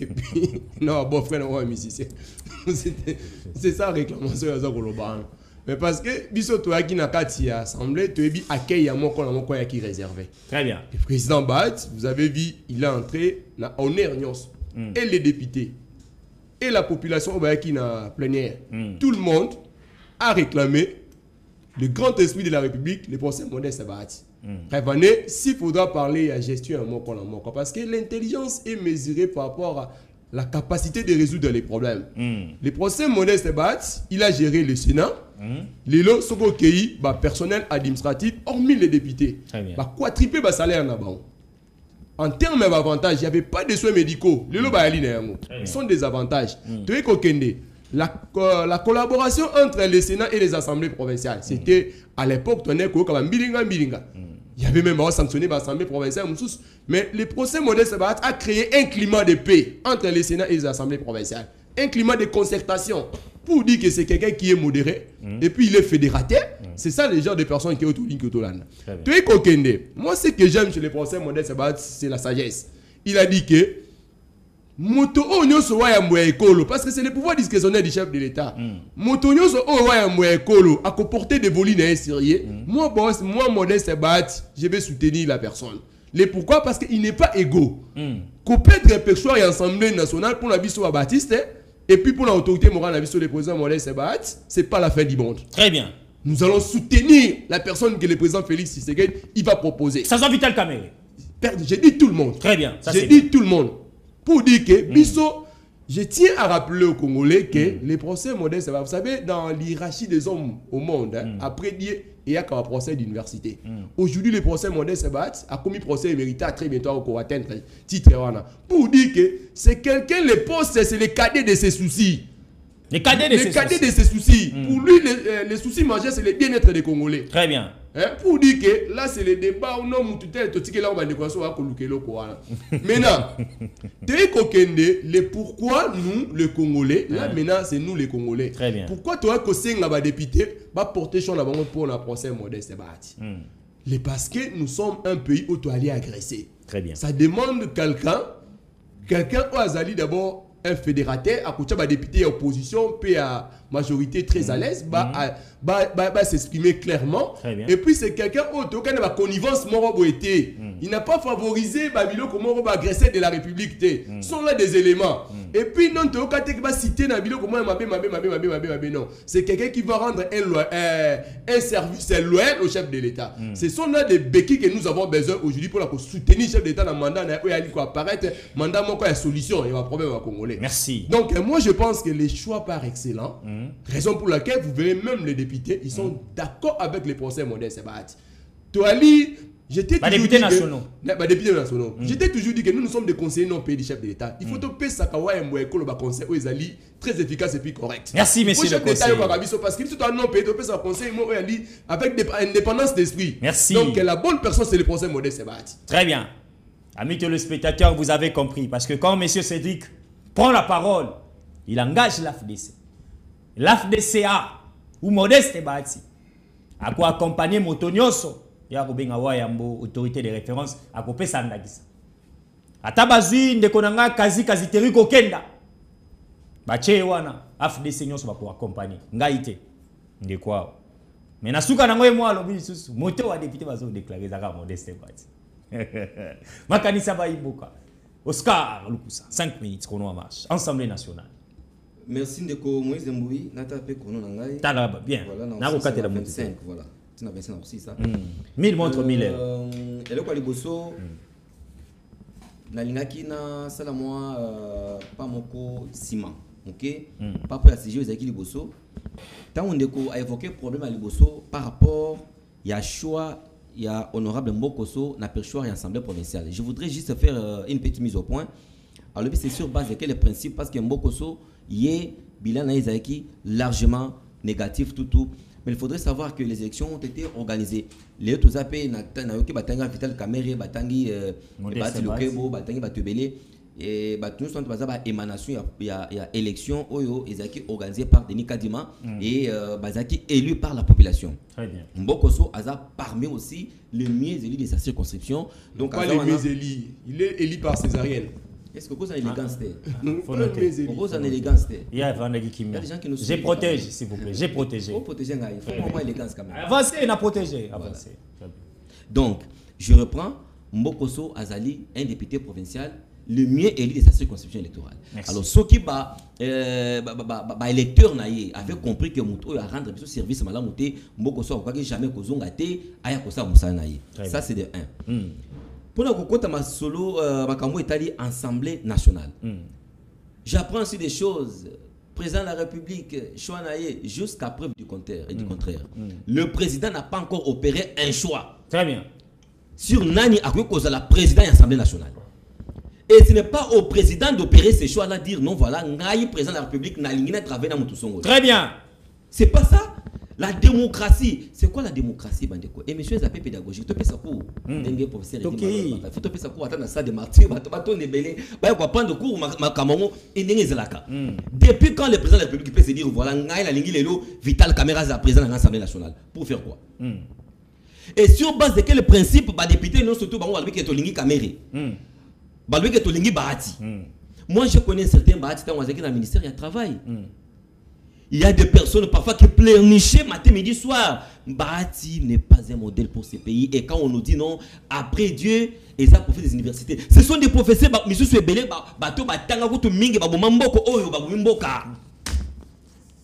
[SPEAKER 4] Et puis, non, bon frère, non, musicien. C'est ça la réclamation de Zagoloban. Mais parce que, biso toi qui n'a qu'à t'y assembler, tu es bien accueilli à mon coin qui réservé.
[SPEAKER 1] Très bien.
[SPEAKER 4] Le président Bat, vous avez vu, il est entré dans honneur et les députés et la population qui n'a plénière. Tout le monde a réclamé le grand esprit de la République, le procès modeste Bat. Prévenez, s'il faudra parler à gestion à mon coin, parce que l'intelligence est mesurée par rapport à la capacité de résoudre les problèmes. Le procès modeste Bat, il a géré le Sénat. Les lots sont recueillis par personnel administratif, hormis les députés. Quadrupler le salaire là-bas. En termes d'avantages, il n'y avait pas de soins médicaux. Les lots sont des avantages. La collaboration entre le Sénat et les assemblées provinciales, c'était à l'époque, il y avait même sanctionné l'Assemblée provinciale. Mais le procès modeste a créé un climat de paix entre le Sénat et les assemblées provinciales. Un climat de concertation pour dire que c'est quelqu'un qui est modéré et puis il est fédérateur. C'est ça le genre de personnes qui est autour de moi, ce que j'aime chez le procès modeste, c'est la sagesse. Il a dit que moto onyoso wa ya mwekolo parce que c'est le pouvoir discrétionnaire du chef de l'État. Moto onyoso o wa ya mwekolo a comporté des volines sérieux. Moi boss, moi modeste bat, je vais soutenir la personne. Le pourquoi? Parce qu'il n'est pas égaux. Couper de pêcheurs et assemblée nationale pour la biso à Baptiste et puis pour l'autorité morale la biso le président modeste bat, c'est pas la fin du monde.
[SPEAKER 1] Très bien.
[SPEAKER 4] Nous allons soutenir la personne que le président Félix Tshisekedi il va proposer.
[SPEAKER 1] Ça sent Vital Kamerhe.
[SPEAKER 4] J'ai dit tout le monde.
[SPEAKER 1] Très bien.
[SPEAKER 4] J'ai dit tout le monde. Pour dire que, Bisso, je tiens à rappeler aux Congolais que les procès modestes, vous savez, dans l'hierarchie des hommes au monde, après dire, il y a un procès d'université. Aujourd'hui, les procès modestes a commis procès mérité très bientôt au atteindre titre. Pour dire que c'est quelqu'un, les postes, c'est les cadets de ses soucis.
[SPEAKER 1] Les cadets de
[SPEAKER 4] ses soucis. Pour lui, les soucis majeurs, c'est le bien-être des Congolais.
[SPEAKER 1] Très bien.
[SPEAKER 4] Pour dire que là, c'est le débat où non, maintenant, le pourquoi nous, les Congolais, là maintenant, c'est nous les Congolais.
[SPEAKER 1] Très bien.
[SPEAKER 4] Pourquoi toi, que c'est un député, va porter son avant pour un procès modeste. Parce que nous sommes un pays où tu allais agresser.
[SPEAKER 1] Très bien.
[SPEAKER 4] Ça demande quelqu'un où Azali d'abord un fédérateur, à côté de député opposition, puis à majorité très à l'aise, s'exprimer clairement. Et puis c'est quelqu'un autre qui a une connivence été. Il n'a pas favorisé Babilo comme agresseur de la République. Ce sont là des éléments. Et puis non, tu vas citer Babilo comme non. C'est quelqu'un qui va rendre un service loyal au chef de l'État. Ce sont là des béquilles que nous avons besoin aujourd'hui pour soutenir le chef d'État dans le mandat. Il va apparaître mandat, il y a solution, il y a un problème à Congolais.
[SPEAKER 1] Merci.
[SPEAKER 4] Donc moi je pense que les choix par excellent, raison pour laquelle vous verrez même les députés, ils sont d'accord avec les procès modestes. Toali, j'étais toujours dit que j'étais toujours dit que nous sommes des conseillers non payés du chef de l'État. Il faut te payer Sakawa et Mwekolo conseil aux alliés très efficace et puis correct.
[SPEAKER 1] Merci monsieur le conseiller.
[SPEAKER 4] Parce qu'il faut un non payé, tu peux conseil avec indépendance d'esprit.
[SPEAKER 1] Merci.
[SPEAKER 4] Donc la bonne personne c'est le procès modeste.
[SPEAKER 1] Très bien. Amis téléspectateurs, vous avez compris parce que quand monsieur Cédric prend la parole, il engage l'AFDC. L'AFDCA ou Modeste Bati a quoi accompagner Motonioso ya kobenga wayambo autorité de référence à kopé sandagisa. Atabazui ndekonanga kazi teri kokenda. Bache wana AFDC nyoso ba ko accompagner. Ngaite ndekwa. Mais nasuka nango e moi lobi susu moto wa député bazo déclarer zaka Modeste Bati. Makanisa ba iboka. Oscar Lukusa, 5 minutes qu'on a marche. Assemblée nationale.
[SPEAKER 12] Merci Ndeko Moïse Mboui. Nata pe kono nangai.
[SPEAKER 1] Talaba bien.
[SPEAKER 12] Na ko katela 25 voilà. Tu n'as 25 aussi ça.
[SPEAKER 1] 1000 montre 1000.
[SPEAKER 12] Et le quoi liboso na lingaki na sala moi pas moko ciment. OK? Pas pour la CG aux aki liboso. Tant Ndeko a évoqué problème à liboso par rapport il y a choix. Il y a honorable Mbokoso, na perchoir et assemblée provinciale. Je voudrais juste faire une petite mise au point. Alors, c'est sur base de quel principe parce que Mbokoso, il est bilan naïzaïki largement négatif tout. Mais il faudrait savoir que les élections ont été organisées. Les autres appels, Nayoki Batanga, Vital Kamerhe, Batangi, Bati Lokebo, Batangi, Batubele. Et nous sommes dans une émanation, il y a élection Ezaki organisée par Denis Kadima et Bazaki élu par la population.
[SPEAKER 1] Très bien.
[SPEAKER 12] Mbokoso a parmi aussi les mieux élus de sa circonscription.
[SPEAKER 4] Donc pas les mieux élus, il est élu par césarienne.
[SPEAKER 12] Est-ce que vous avez élégance?
[SPEAKER 1] Faut noter.
[SPEAKER 12] Vous avez élégance?
[SPEAKER 1] Il y a des gens qui nous j'ai protégé, s'il vous plaît. J'ai protégé.
[SPEAKER 12] Faut protéger, il faut vraiment élégance quand même.
[SPEAKER 1] Avancez, on a protégé. Avancez.
[SPEAKER 12] Donc, je reprends. Mbokoso Azali, un député provincial, le mieux élu de sa circonscription électorale.
[SPEAKER 1] Merci.
[SPEAKER 12] Alors, ceux qui électeurs avaient compris que Mouto a rendre ce service à Mouté, Mbokoso a quoi jamais Kozongate, Aya Kosa Moussa Naye. Ça, c'est de 1. Pour le coup, ma solo, Makambo est allé Assemblée nationale. J'apprends aussi des choses. Président de la République, Chouanaye, jusqu'à preuve du contraire. Le président n'a pas encore opéré un choix.
[SPEAKER 1] Très bien.
[SPEAKER 12] Sur Nani à cause de la présidente de l'Assemblée nationale. Et ce n'est pas au président d'opérer ces choix-là, dire non, voilà, Ngaï, président de la République, n'a pas travaillé dans Moutoussongo.
[SPEAKER 1] Très bien.
[SPEAKER 12] C'est pas ça. La démocratie. C'est quoi la démocratie, Bandeko? Et monsieur, c'est pédagogique. Tu peux ça pour dengue professeur. Il faut te ça pour attendre ça de martyr. Tu es belé. Bah, quoi prendre cours, ma camarade, et dengue zelaka. Depuis quand le président de la République peut se dire voilà, Ngaï, la ligne, l'élo, vital caméra, la président de l'Assemblée nationale. Pour faire quoi? Et sur base de quel principe, les députés, non, surtout, ils ont été caméré. Moi, je connais certains Bahati dans le ministère, il y a travail. Il y a des personnes parfois qui pleurnichent matin, midi, soir. Bahati n'est pas un modèle pour ce pays. Et quand on nous dit non, après Dieu, ils ont profité des universités. Ce sont des professeurs, monsieur Souebele, bateau, batanga, mingi, babomamboko, oyo, babomimboka.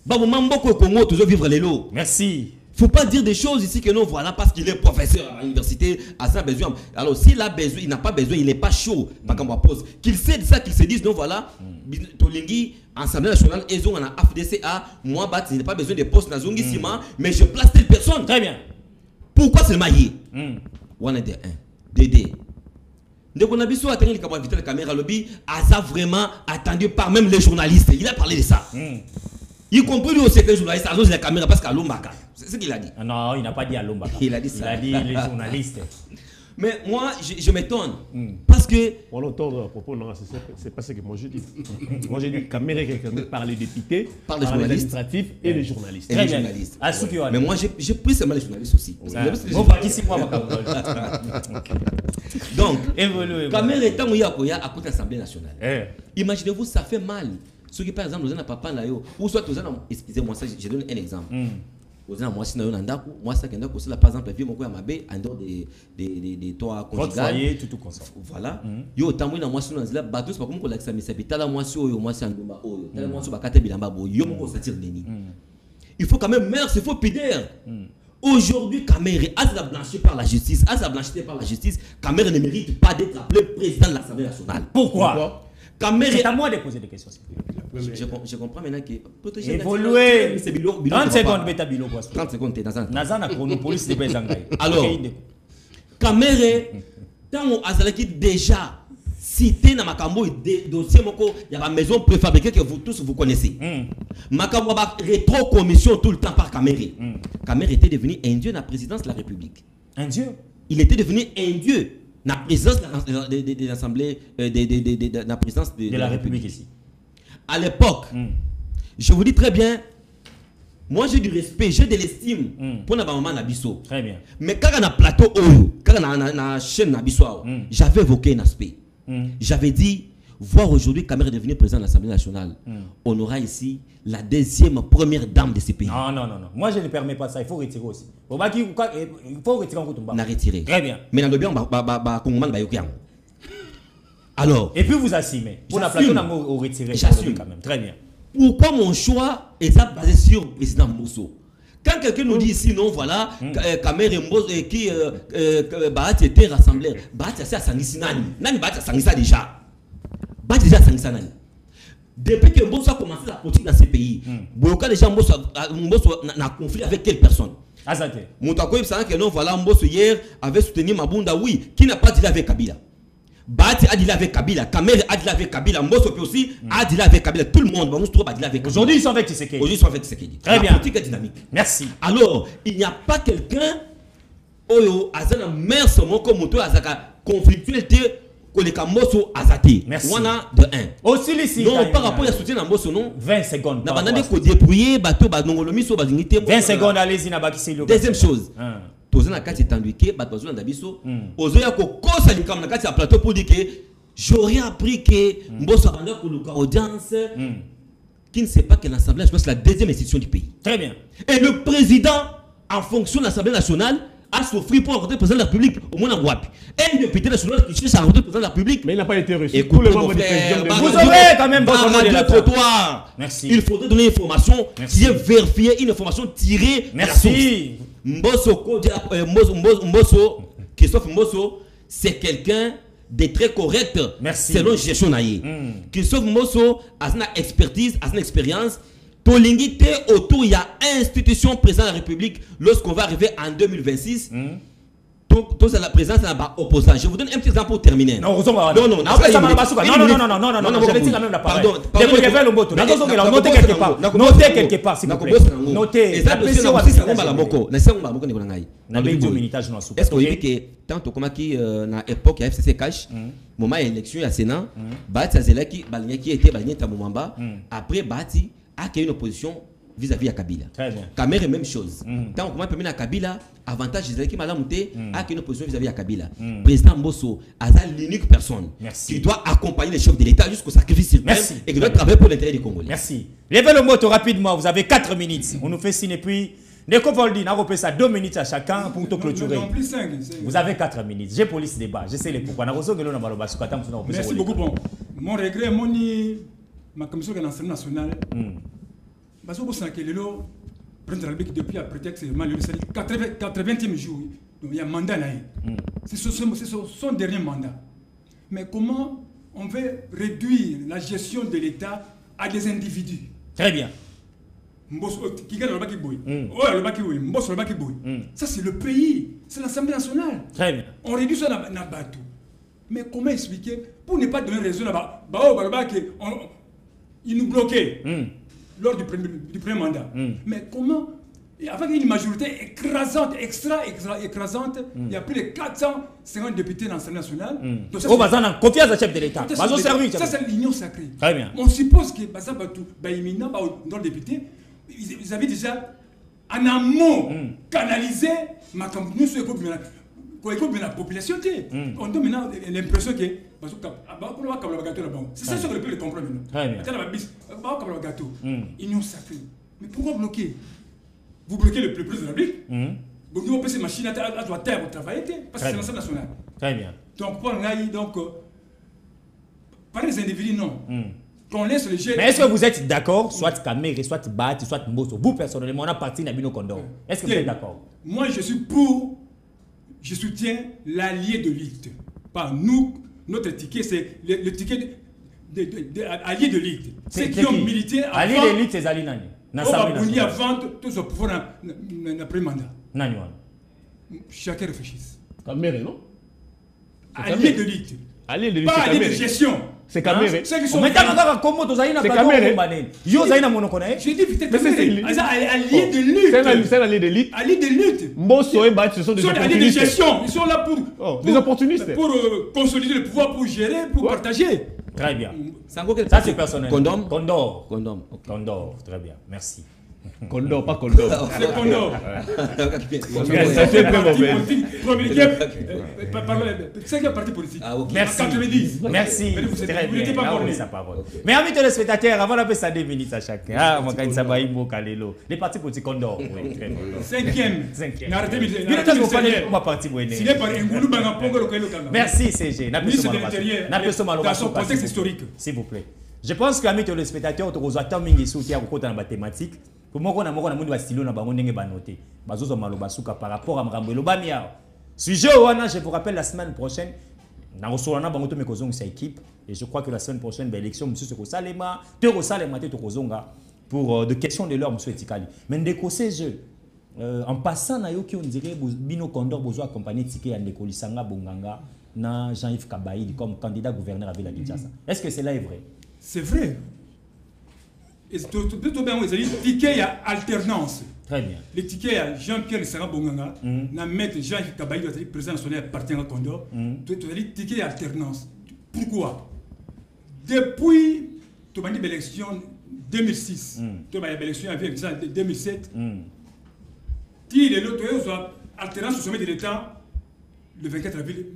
[SPEAKER 12] Babomamboko, Congo, toujours vivre les lots.
[SPEAKER 1] Merci.
[SPEAKER 12] Il ne faut pas dire des choses ici que non, voilà, parce qu'il est professeur à l'université, à ça besoin. Alors, s'il a besoin, il n'a pas besoin, il n'est pas chaud, pas qu'on va poser. Qu'il sait de ça, qu'il se dise, non, voilà, Tolingi, Assemblée nationale, ils ont un AFDCA, moi, il n'a pas besoin de postes dans Zongi Sima, mais je place telle personne.
[SPEAKER 1] Très bien.
[SPEAKER 12] Pourquoi c'est le maillé? On est de 1. Dédé. Donc, on a besoin d'atteindre la caméra lobby, Asa vraiment attendu par même les journalistes. Il a parlé de ça. Y compris lui aussi que les journalistes, à la caméra, parce qu'à Lombaka. C'est ce qu'il a dit.
[SPEAKER 1] Non, il n'a pas dit à Lombaka.
[SPEAKER 12] Il a dit ça.
[SPEAKER 1] Il a dit les journalistes.
[SPEAKER 12] Mais moi, je m'étonne. Parce que.
[SPEAKER 14] Pour l'auteur à propos, non, c'est pas ce que moi je dis. Moi j'ai dit caméra par les députés, par les administratifs et les journalistes.
[SPEAKER 12] Et les journalistes. Mais moi j'ai pris seulement les journalistes aussi. Donc, caméra étant où il y a à côté de l'Assemblée nationale. Imaginez-vous, ça fait mal. Ceux qui, par exemple, nous avons un papa là, ou soit nous avons, excusez-moi, ça, je donne un exemple. Nous avons moi, si nous avons un daku, moi, ça, par exemple, vie, mon coin mabé, en dehors des toits conjugales.
[SPEAKER 1] Tout comme ça.
[SPEAKER 12] Voilà. Yo, tamou, na moi, si nous avons là, bateau, c'est pas comme qu'on l'a examiné, c'est pas là, moi, si, moi, si, en dehors, moi, si, bakate, bilamba, yo, mon sortir déni. Il faut quand même, merci, il faut pider. Aujourd'hui, Kamere, as la blanchi par la justice, Kamere ne mérite pas d'être appelé président de l'Assemblée nationale.
[SPEAKER 1] Pourquoi? C'est à moi de poser des questions.
[SPEAKER 12] Je comprends maintenant que
[SPEAKER 1] protéger évoluer 30 secondes bêta bilo
[SPEAKER 12] 30 secondes t'es dans un
[SPEAKER 1] Nazana chronopolis de Bezangai.
[SPEAKER 12] Alors Kamere tant azalaki déjà cité na makambo dossier moko il y a la maison préfabriquée que vous tous vous connaissez. Makambo ba rétro commission tout le temps par Kamere. Kamere était devenu un dieu dans la présidence de la République.
[SPEAKER 1] Un dieu.
[SPEAKER 12] Il était devenu un dieu. La présidence de l'Assemblée, de la présidence de
[SPEAKER 1] la République ici.
[SPEAKER 12] À l'époque, je vous dis très bien, moi j'ai du respect, j'ai de l'estime pour la maman Nabiso.
[SPEAKER 1] Très bien.
[SPEAKER 12] Mais quand on a plateau, quand on a la chaîne Nabiso, j'avais évoqué un aspect. J'avais dit, voir aujourd'hui Kamere devenir président de l'Assemblée nationale, on aura ici la première dame de ce pays.
[SPEAKER 1] Non. Moi je ne permets pas ça, il faut retirer aussi. Il faut retirer en
[SPEAKER 12] on a retiré.
[SPEAKER 1] Très bien.
[SPEAKER 12] Mais dans le bien, alors.
[SPEAKER 1] Et puis vous assumez. Pour la plateau, on retire.
[SPEAKER 12] J'assume
[SPEAKER 1] quand même. Très bien.
[SPEAKER 12] Pourquoi mon choix est basé sur le président Mousso? Quand quelqu'un nous dit ici, non, voilà, Kamere Mboso qui Bahati était rassemblé, Bahati a sangisi nani. Nani Bahati a sangisa déjà. Bahati déjà sangisa nani. Depuis que Mboso a commencé la politique dans ce pays, Boyoka déjà Mboso n'a conflit avec quelle personne?
[SPEAKER 1] Azate.
[SPEAKER 12] Moutakoye savait que non, voilà, Mboso hier avait soutenu Mabunda, oui, qui n'a pas dit avec Kabila. Bahati a dit avec Kabila, Kamere a dit avec Kabila, Mboso aussi a dit avec Kabila, tout le monde, Mboso a dit avec Kabila.
[SPEAKER 1] Aujourd'hui ils sont avec Tshisekedi.
[SPEAKER 12] Aujourd'hui ils sont avec Tshisekedi.
[SPEAKER 1] Très bien.
[SPEAKER 12] La politique est dynamique.
[SPEAKER 1] Merci.
[SPEAKER 12] Alors, il n'y a pas quelqu'un Oyo Azana mère son comme moto Azaka conflictualité que les Kamboso Azati.
[SPEAKER 1] Merci.
[SPEAKER 12] Wana de 1.
[SPEAKER 1] Aussi les
[SPEAKER 12] non par rapport à soutien Kamboso non
[SPEAKER 1] 20 secondes.
[SPEAKER 12] Na banane ko dépouiller bateau ba nongolomi so ba ngité
[SPEAKER 1] 20 secondes allez-y na bakisi.
[SPEAKER 12] Deuxième chose. Tozana kati tanduike bato bazuna ndabiso ozoya ko kosa likam na kati ya plateau pour dire que
[SPEAKER 13] j'aurais appris que Mbosso a audience qui ne sait pas que l'Assemblée nationale c'est la deuxième institution du pays.
[SPEAKER 1] Très bien.
[SPEAKER 13] Et le président, en fonction de l'Assemblée nationale, a souffert pour rencontrer le président de la République au moins en Guapi. Et le député national qui cherche à rencontrer le président de la République.
[SPEAKER 14] Mais il n'a pas été reçu.
[SPEAKER 13] Écoutez,
[SPEAKER 14] Tous les
[SPEAKER 13] mon
[SPEAKER 14] membres du
[SPEAKER 13] frère,
[SPEAKER 14] président.
[SPEAKER 1] Vous aurez quand même votre mot de la
[SPEAKER 13] trottoir.
[SPEAKER 1] Merci.
[SPEAKER 13] Il faudrait donner une information
[SPEAKER 1] Merci.
[SPEAKER 13] qui est vérifiée, une information tirée
[SPEAKER 1] Merci.
[SPEAKER 13] de la source. Mbosso, Christophe Mbosso, c'est quelqu'un de très correct.
[SPEAKER 1] Merci.
[SPEAKER 13] Selon gestion naïe. Christophe Mbosso a une expertise, a une expérience. Tolingité autour, il y a institution président de la République lorsqu'on va arriver en 2026. Tout la présence de l'opposant. Je vous donne un petit exemple pour terminer.
[SPEAKER 1] Non, non,
[SPEAKER 13] non,
[SPEAKER 1] non, je révèle le mot. Notez quelque part. Notez quelque part, s'il vous plaît. Notez.
[SPEAKER 13] Est-ce que vous voyez que tant que na époque ya FCC cash, moment élection ya Sénat, Bati Azelaki, qui était Balnieta Moumamba, après Bati a créé une opposition vis-à-vis à Kabila.
[SPEAKER 1] Très bien.
[SPEAKER 13] Kamere, même chose. Tant qu'on m'a permis à Kabila, avantage Azelaki, Madame Mouté, a créé une opposition vis-à-vis à Kabila. Président Mbosso, a l'unique personne qui doit accompagner les chefs de l'État jusqu'au sacrifice suprême et qui doit travailler pour l'intérêt des Congolais.
[SPEAKER 1] Merci. Levez le mot rapidement, vous avez 4 minutes. On nous fait signe et puis. Neko Voldi, on a repris ça 2 minutes à chacun pour te clôturer.
[SPEAKER 3] Non, plus 5.
[SPEAKER 1] Vous avez 4 minutes. J'ai police débat. Je sais les pourquoi.
[SPEAKER 3] Merci beaucoup. Bon. Mon regret, ma commission de l'Assemblée nationale, parce que depuis un prétexte, le 80e jour, il y a un mandat là. C'est son dernier mandat. Mais comment on veut réduire la gestion de l'État à des individus?
[SPEAKER 1] Très bien.
[SPEAKER 3] Ça, c'est le pays, c'est l'Assemblée nationale.
[SPEAKER 1] Très bien.
[SPEAKER 3] On réduit ça dans le bateau. Mais comment expliquer, pour ne pas donner raison là-bas, ils nous bloquaient lors du premier mandat. Mais comment, avec une majorité écrasante, écrasante, il y a plus de 450 députés dans l'Assemblée nationale.
[SPEAKER 1] Donc, ça, c'est confiance au chef de l'État.
[SPEAKER 3] Ça, c'est l'union sacrée.
[SPEAKER 1] Très bien.
[SPEAKER 3] On suppose que dans le député, ils avaient déjà en amont canalisé ma campagne sur la population. On donne maintenant l'impression que c'est ça ce que le peuple comprend maintenant.
[SPEAKER 1] Très bien.
[SPEAKER 3] Union sacrée. Mais pourquoi bloquer? Vous bloquez le président de la République. Vous pouvez ces machines à doit terre travailler parce que c'est l'Assemblée nationale.
[SPEAKER 1] Très bien.
[SPEAKER 3] Donc pour par les individus non. Qu'on laisse les jeunes.
[SPEAKER 1] Mais est-ce que vous êtes d'accord, soit Kamere, soit Bati, soit Mbosso, vous personnellement, on a parti Nabino Condor. Est-ce que vous êtes d'accord?
[SPEAKER 3] Moi, je suis pour, je soutiens l'allié de l'élite. Pas nous, notre ticket, c'est le ticket allié de l'élite. Ceux qui ont milité avant.
[SPEAKER 1] Allié de l'élite, c'est Zalinani.
[SPEAKER 3] On va venir avant tout ce pouvoir après mandat. Chacun réfléchisse.
[SPEAKER 14] Kamere, non?
[SPEAKER 3] Allié de l'élite.
[SPEAKER 14] Allié de l'élite.
[SPEAKER 3] Pas allié de gestion.
[SPEAKER 14] C'est Kamere.
[SPEAKER 3] Ceux qui sont.
[SPEAKER 1] Mais c'est Kamere. Yo Zaina Monokone.
[SPEAKER 3] J'ai dit peut-être allié de lutte.
[SPEAKER 14] C'est allié de lutte.
[SPEAKER 3] Allié de lutte.
[SPEAKER 14] Mbosso et Bati, ce sont des opportunistes.
[SPEAKER 3] Alliés de gestion. Ils sont là pour.
[SPEAKER 14] Des opportunistes.
[SPEAKER 3] Pour consolider le pouvoir, pour gérer, pour partager.
[SPEAKER 1] Très bien.
[SPEAKER 13] Ça
[SPEAKER 1] c'est personnel.
[SPEAKER 13] Condom.
[SPEAKER 1] Condor. Très bien. Merci.
[SPEAKER 14] Condor, pas Condor.
[SPEAKER 3] C'est Condor.
[SPEAKER 14] C'est très mauvais.
[SPEAKER 3] C'est quel parti politique?
[SPEAKER 1] Merci.
[SPEAKER 3] 90.
[SPEAKER 1] Merci. Très bien. Là, on est sa parole. Mais amis téléspectateurs, avant d'appeler ça 2 minutes à chacun. Ah, moi, quand ça va, il m'a calé l'eau. Les partis politiques Condor.
[SPEAKER 3] Cinquième.
[SPEAKER 1] Merci, CG.
[SPEAKER 3] Dans son contexte historique.
[SPEAKER 1] S'il vous plaît. Je pense que, amis téléspectateurs, vous attendez des soutiens dans la mathématique. Pour moi, on a un stylo dans le noté. Par rapport à Mrambo sujet, je vous rappelle la semaine prochaine. Équipe. Et je crois que la semaine prochaine, l'élection, M. Salema, pour des questions de l'heure, M. Etikali. Mais de jeu. En passant, on dirait Bino Condor besoin accompagner Tike à Ndeko Lisanga Bonganga na Jean-Yves Kabaïdi comme candidat gouverneur à Villa Kinshasa. Est-ce que cela est vrai?
[SPEAKER 3] C'est vrai. Et tout bien, vous avez dit ticket, il y a alternance.
[SPEAKER 1] Très bien.
[SPEAKER 3] Les tickets, il y a Jean-Pierre Lisanga Bonganga, na maître Jean-Yves Kabaïdi, président national parti à Condor. Vous avez dit ticket, il y a alternance. Pourquoi? Depuis l'élection 2006, l'élection en 2007, il est l'autre alternance au sommet de l'État le 24 avril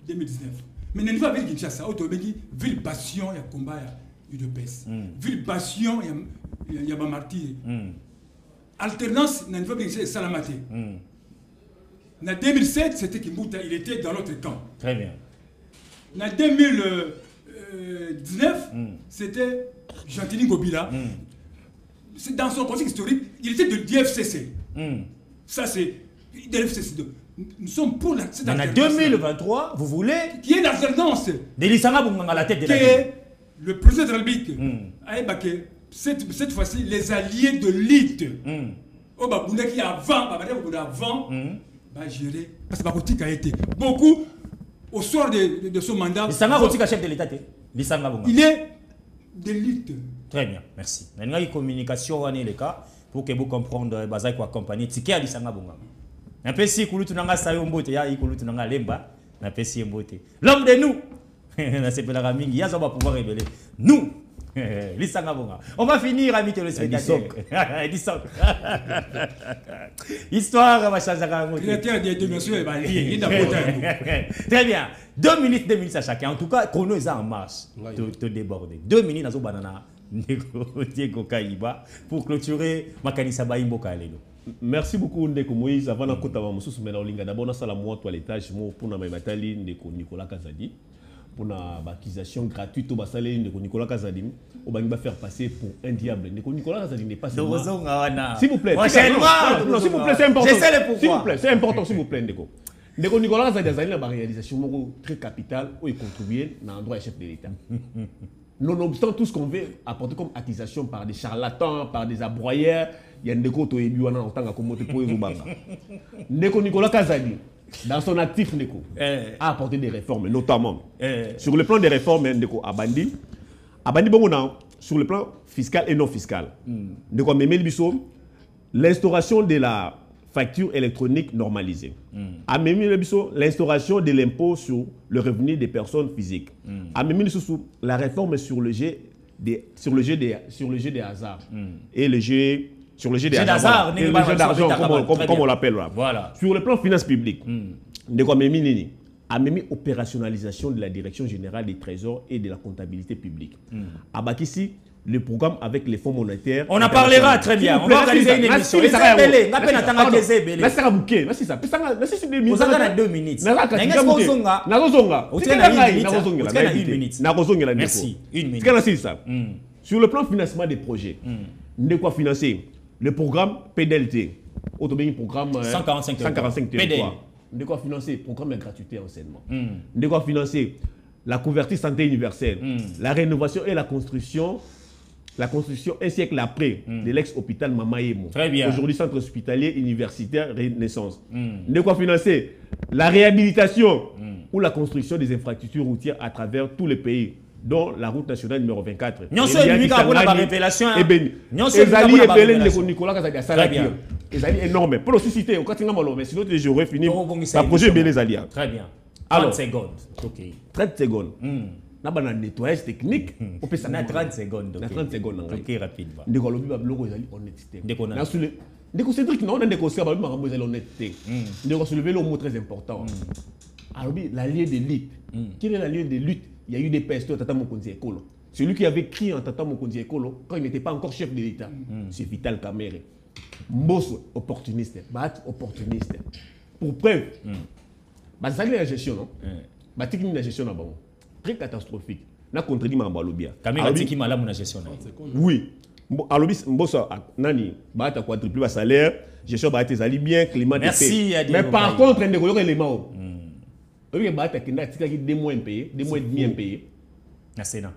[SPEAKER 3] 2019. Mais le niveau avec Kinshasa, ville passion, il y a combat, il y a UDPS. Ville passion, il y a martyr. Alternance, il y a niveau avec Salamate. En 2007, c'était Kimbuta, il était dans l'autre camp.
[SPEAKER 1] Très bien.
[SPEAKER 3] En 2019, c'était Gentili Gobila. C'est dans son contexte historique, il était de l'IFCC. Ça, c'est l'IFCC. Nous sommes pour la.
[SPEAKER 1] En 2023, vous voulez.
[SPEAKER 3] Qui est l'alternance.
[SPEAKER 1] D'Elisanga Bunganga à la tête de la
[SPEAKER 3] ville. Qui est le président de la République. Cette fois-ci, les alliés de l'élite. Oh, bah, qui avant, bah, gérer. Parce que Bakotika a été. Beaucoup, au soir de son mandat.
[SPEAKER 1] L'Isanga Rotika, chef de l'État.
[SPEAKER 3] Il est de l'élite.
[SPEAKER 1] Très bien, merci. Maintenant, il y a une communication on est le cas pour que vous compreniez Bazaï quoi accompagner Tiki Alisanga Bunga. Un peu si Kulu Tunanga Sayo Mbote, ya Kulu Tunanga Lemba, un peu si Mbote. L'homme de nous, c'est pas la ramingi, il va pouvoir révéler. Nous, Lisanga Bunga. On va finir, amis téléspectateurs. Histoire, ma chère Très bien. 2 minutes, 2 minutes à chacun. En tout cas, chrono est en marche. Te déborder. 2 minutes dans banana. Diego Kaiba pour clôturer Makanisa Baimbo Kalelo.
[SPEAKER 14] Merci beaucoup Ndeko Moïse. Avant de côté d'abord on a la moitié à l'étage pour na Maimatali Ndeko Nicolas Kazadi pour na acquisition gratuite au Basalé Ndeko Nicolas Kazadi au va faire passer pour un diable. Ndeko Nicolas Kazadi n'est pas seulement. S'il vous plaît. Non, s'il vous plaît, c'est important. S'il vous plaît, c'est important s'il vous plaît Ndeko. Ndeko Nicolas Kazadi a une réalisation très capitale où il contribue dans l'endroit chef de l'État. Nonobstant tout ce qu'on veut apporter comme accusation par des charlatans, par des abroyeurs, il y a Ndeko Toyebiwana en tant que commote pour les Oubanga. Ndeko Nicolas Kazadi, dans son actif Ndeko, a apporté des réformes, notamment sur le plan des réformes, Ndeko Abandi Bongonan, sur le plan fiscal et non fiscal. Ndeko Memel Bisso, l'instauration de la facture électronique normalisée. À Memel Bisso, l'instauration de l'impôt sur le revenu des personnes physiques. À Memel Bisso, la réforme sur le jeu des hasards et le jeu sur le jeu des hasards et le jeu d'argent comme on l'appelle là.
[SPEAKER 1] Voilà.
[SPEAKER 14] Sur le plan finance publique, de quoi Memel a mis opérationnalisation de la direction générale des trésors et de la comptabilité publique. À Bakissi, le programme avec les fonds monétaires.
[SPEAKER 1] On en parlera très bien. On va organiser une émission. Les Zébélé, on appelle Natanga des Zébélé.
[SPEAKER 14] Merci à Bouquet. Merci ça. Merci sur 2 minutes.
[SPEAKER 1] Vous avez 2 minutes. Merci. 1 minute.
[SPEAKER 14] Sur le plan financement des projets, de quoi financer le programme PDLT. Autobéni programme
[SPEAKER 1] 145
[SPEAKER 14] territoires. De quoi financer le programme de gratuité enseignement. De quoi financer la couverture santé universelle, la rénovation et la construction un siècle après de l'ex-hôpital Mamaïemo.
[SPEAKER 1] Très bien.
[SPEAKER 14] Aujourd'hui, centre hospitalier universitaire Renaissance. De quoi financer la réhabilitation ou la construction des infrastructures routières à travers tout le pays, dont la route nationale numéro 24. Nicolas Kazadi énorme. Pour aussi citer, au mais sinon j'aurais fini par projet Bélézalia.
[SPEAKER 1] Très bien. 30 secondes.
[SPEAKER 14] 30 secondes. On a un nettoyage technique.
[SPEAKER 1] On peut 30 secondes.
[SPEAKER 14] 30 secondes.
[SPEAKER 1] Ok, rapidement.
[SPEAKER 14] Ndeko lobi ba bloko ezali honnêteté. Ndeko Cédric non ndeko Oscar ba makambo ezali honnêteté. Ndeko soulever le mot très important. Alors l'allié de lutte. Quel est l'allié de lutte? Il y a eu des pestes Tata Mokonzi Ekolo. Celui qui avait crié en Tata Mokonzi Ekolo quand il n'était pas encore chef de l'État. C'est Vital Kamerhe. Mbosso opportuniste, Bat opportuniste. Pour preuve. Bah ça la gestion non. Bah technique la gestion là bon. Très catastrophique. Na contredit Mambalobia.
[SPEAKER 1] Kamera tiki malamu na gestion.
[SPEAKER 14] Oui. Alobi Mbosso nani ba ta quadruple salaire, gestion ba tes ali bien climat de paix. Mais par contre ndeko yo élément. Oui, bah ta kinda tika ki 2 mois impayé, 2 mois et demi impayé.
[SPEAKER 1] Na Sénat.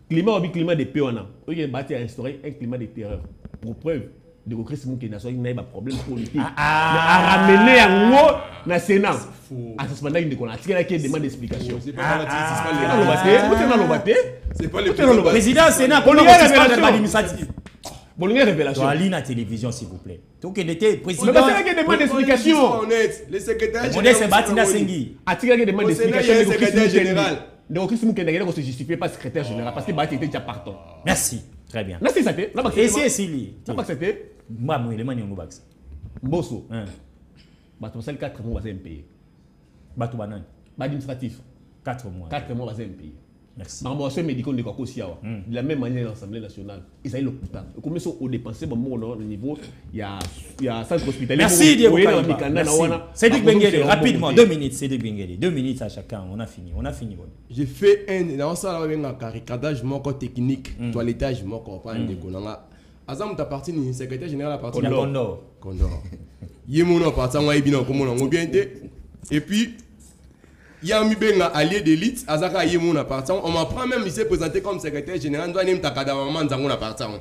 [SPEAKER 14] Climat de paix on a. Oui, bah ta instauré un climat de terreur. Pour preuve de que Christ Mouké n'a pas problème politique. Mais à ramener un mot dans le Sénat. À ce moment-là, il y a une demande d'explication. C'est pas
[SPEAKER 1] le président du Sénat. On a
[SPEAKER 14] l'administratif. Bon, il y a une révélation.
[SPEAKER 1] Dans la télévision, s'il vous plaît. Donc, il était président.
[SPEAKER 14] Mais il y a une demande d'explication.
[SPEAKER 5] Les secrétaires
[SPEAKER 14] il y a une demande d'explication. Donc, Christ Mouké n'a se justifier pas secrétaire général parce que Bati était déjà partant.
[SPEAKER 1] Merci. Très bien.
[SPEAKER 14] Merci, ça fait.
[SPEAKER 1] Et c'est lui.
[SPEAKER 14] Ça va accepter.
[SPEAKER 1] Moi, je vais Bax.
[SPEAKER 14] Mbosso. Bato 4 mois impayé.
[SPEAKER 1] Bato banan.
[SPEAKER 14] Administratif.
[SPEAKER 1] 4 mois.
[SPEAKER 14] 4 mois, c'est un pays.
[SPEAKER 1] Merci.
[SPEAKER 14] Mais moi, médicaux de de la même manière, l'Assemblée nationale, ils ont le coupable. Comme ils sont au dépensé, au niveau, il y a 5 hospitaliers.
[SPEAKER 1] Merci, Diego Kaiba. Cédric Benguele, rapidement, 2 minutes, Cédric Benguele. 2 minutes à chacun, on a fini.
[SPEAKER 4] J'ai fait dans ça, un caricadage technique, toilettage, Azam ta partie ni secrétaire général à partir de
[SPEAKER 1] Condor.
[SPEAKER 4] Yemono partant wa ibina comme on bien et puis il y a un allié d'élite Azaka Yemono partant on m'apprend même il s'est présenté comme secrétaire général doit nem takada maman zango na partant